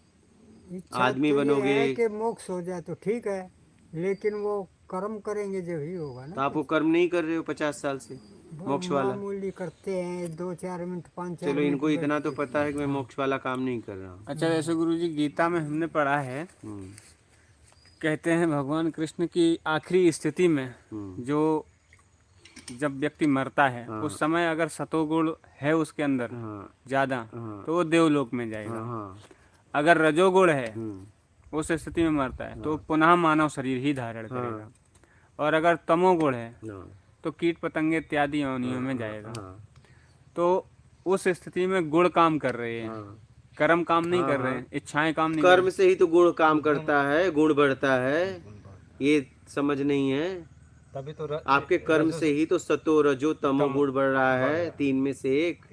इच्छा आदमी तो ये बनोगे? है कि मोक्ष हो जाए तो ठीक है, लेकिन वो कर्म करेंगे जब ही होगा तो ना। आप वो कर्म नहीं कर रहे हो 50 साल से, वो मोक्ष वाला? मामूली करते हैं, 2-4 मिनट 5-4 चलो, मिनट इनको बैठ इतना तो के। पता है कि मैं मोक्ष वाला काम नहीं कर रहा हूँ। अच्छा, जैसे गुरुजी गीता में हमने पढ़ा है, हम्म, कहते हैं भगवान कृष्ण की आखिरी स्थिति में जो जब व्यक्ति मरता है हाँ। उस समय अगर सतोगुण है उसके अंदर हाँ ज्यादा, हाँ तो वो देवलोक में जाएगा। हाँ हाँ, अगर रजोगुण है हम्म, उस स्थिति में मरता है तो पुनः मानव शरीर ही धारण हाँ। करेगा। और अगर तमोगुण है हाँ, तो कीट पतंगे इत्यादि योनियों में जाएगा। हाँ, तो उस स्थिति में गुण काम कर रहे हैं, हाँ। कर्म काम नहीं हाँ, कर रहे हाँ। हैं, इच्छाएं काम नहीं कर कर्म से ही तो गुण काम करता है, गुण बढ़ता है, ये समझ नहीं है? तभी तो आपके कर्म से ही तो सतो रजो तमो गुण बढ़ रहा है, 3 में से 1।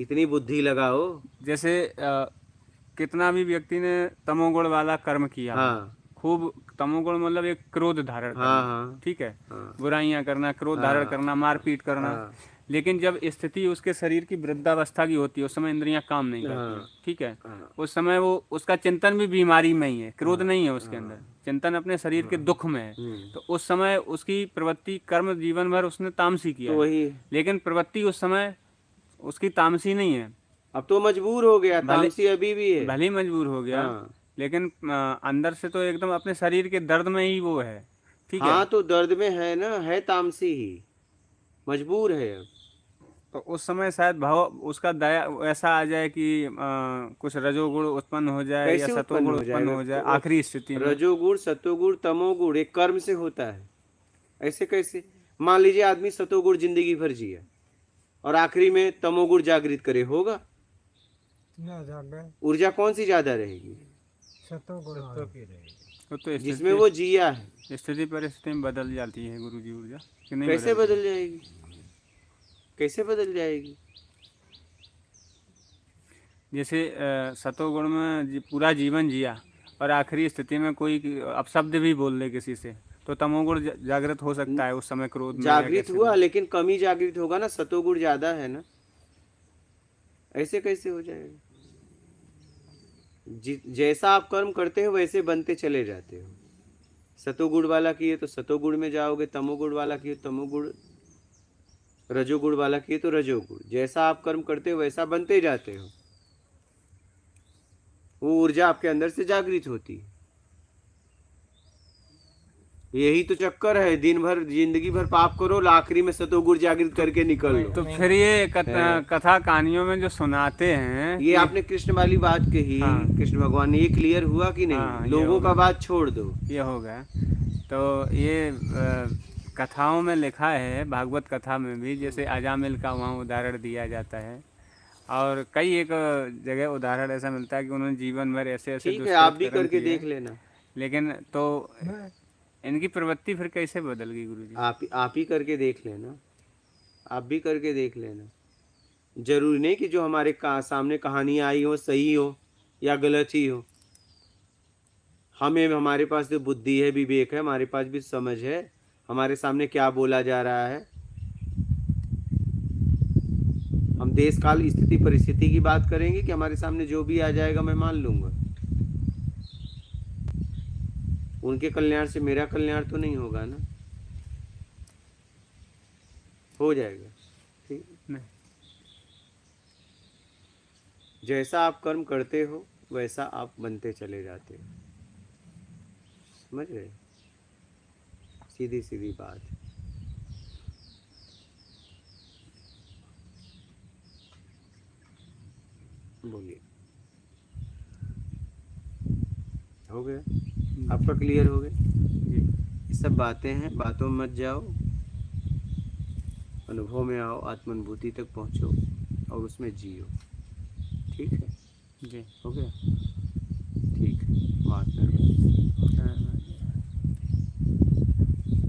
इतनी बुद्धि लगाओ। जैसे कितना भी व्यक्ति ने तमोगुण वाला कर्म किया, हाँ खूब तमोगुण मतलब एक क्रोध धारण करना, हाँ ठीक है, हाँ बुराइयां करना, क्रोध धारण करना, मारपीट करना। हाँ। लेकिन जब स्थिति उसके शरीर की वृद्धावस्था की होती है उस समय इंद्रियां काम नहीं करती हैं, हाँ। ठीक है, हाँ। उस समय वो उसका चिंतन भी बीमारी में ही है, क्रोध नहीं है उसके अंदर, चिंतन अपने शरीर के दुख में है। तो उस समय उसकी प्रवृत्ति कर्म जीवन भर उसने तामसी किया तो है, वही, लेकिन प्रवृत्ति उस समय उसकी तामसी नहीं है। अब तो मजबूर हो गया, तामसी अभी भी है। भले ही मजबूर हो गया, हाँ। लेकिन अंदर से तो एकदम अपने शरीर के दर्द में ही वो है, ठीक है। हाँ तो दर्द में है ना, है तामसी ही, मजबूर है अब। तो उस समय शायद भाव उसका दया ऐसा आ जाए कि कुछ रजोगुण उत्पन्न हो जाए या कैसे उत्पन्न सतोगुण हो उत्पन्न जाएगा? हो जाए तो आखिरी स्थिति में। रजोगुण सतोगुण तमोगुण एक कर्म से होता है, ऐसे कैसे? मान लीजिए आदमी सतोगुण जिंदगी भर जिया और आखिरी में तमोगुण जागृत करे, होगा? ना जागे, ऊर्जा कौन सी ज्यादा रहेगी? सतोगुण तो की रहेगी। तो जिसमें वो जिया है। स्थिति परिस्थिति में बदल जाती है गुरुजी ऊर्जा, कि नहीं कैसे बदलती? बदल जाएगी? कैसे बदल जाएगी? जैसे सतोगुण में पूरा जीवन जिया और आखिरी स्थिति में कोई अपशब्द भी बोल ले किसी से, तो तमोगुण जागृत हो सकता है उस समय क्रोध में या जागृत कैसे हुआ, भी। लेकिन कम ही जागृत होगा ना, सतोगुण ज्यादा है ना, ऐसे कैसे हो जाएगा? जैसा आप कर्म करते हो वैसे बनते चले जाते हो। सतोगुण वाला किए तो सतोगुण में जाओगे, तमोगुण वाला किए तमोगुण, रजोगुण वाला किए तो रजोगुण। जैसा आप कर्म करते हो वैसा बनते जाते हो, वो ऊर्जा आपके अंदर से जागृत होती है। यही तो चक्कर है, दिन भर जिंदगी भर पाप करो, आखिरी में सतोगुण जागृत करके निकल लो। तो फिर ये कथा कहानियों में जो सुनाते हैं ये आपने कृष्ण वाली बात कही, हाँ। कृष्ण भगवान ने, ये क्लियर हुआ कि नहीं? हाँ, ये लोगों होगा। का बात छोड़ दो। ये हो गया। तो ये कथाओं में लिखा है, भागवत कथा में भी, जैसे अजामिल का वहाँ उदाहरण दिया जाता है, और कई एक जगह उदाहरण ऐसा मिलता है कि उन्होंने जीवन भर ऐसे ऐसे ठीक है, आप भी दुष्कृत कर्म करके किए, देख लेना। लेकिन तो इनकी प्रवृत्ति फिर कैसे बदल गई गुरुजी? आप ही करके देख लेना, आप भी करके देख लेना। जरूरी नहीं कि जो हमारे सामने कहानी आई हो सही हो या गलत ही हो। हमारे पास जो बुद्धि है, विवेक है, हमारे पास भी समझ है, हमारे सामने क्या बोला जा रहा है। हम देश काल स्थिति परिस्थिति की बात करेंगे कि हमारे सामने जो भी आ जाएगा मैं मान लूंगा। उनके कल्याण से मेरा कल्याण तो नहीं होगा ना, हो जाएगा। ठीक, नहीं। जैसा आप कर्म करते हो वैसा आप बनते चले जाते हो, समझ रहे? सीधी सीधी बात। बोलिए, हो गया आपका? क्लियर हो गया? ये सब बातें हैं, बातों में मत जाओ, अनुभव में आओ, आत्मानुभूति तक पहुंचो और उसमें जियो। ठीक है? जी। हो गया? ठीक है, महात्मा।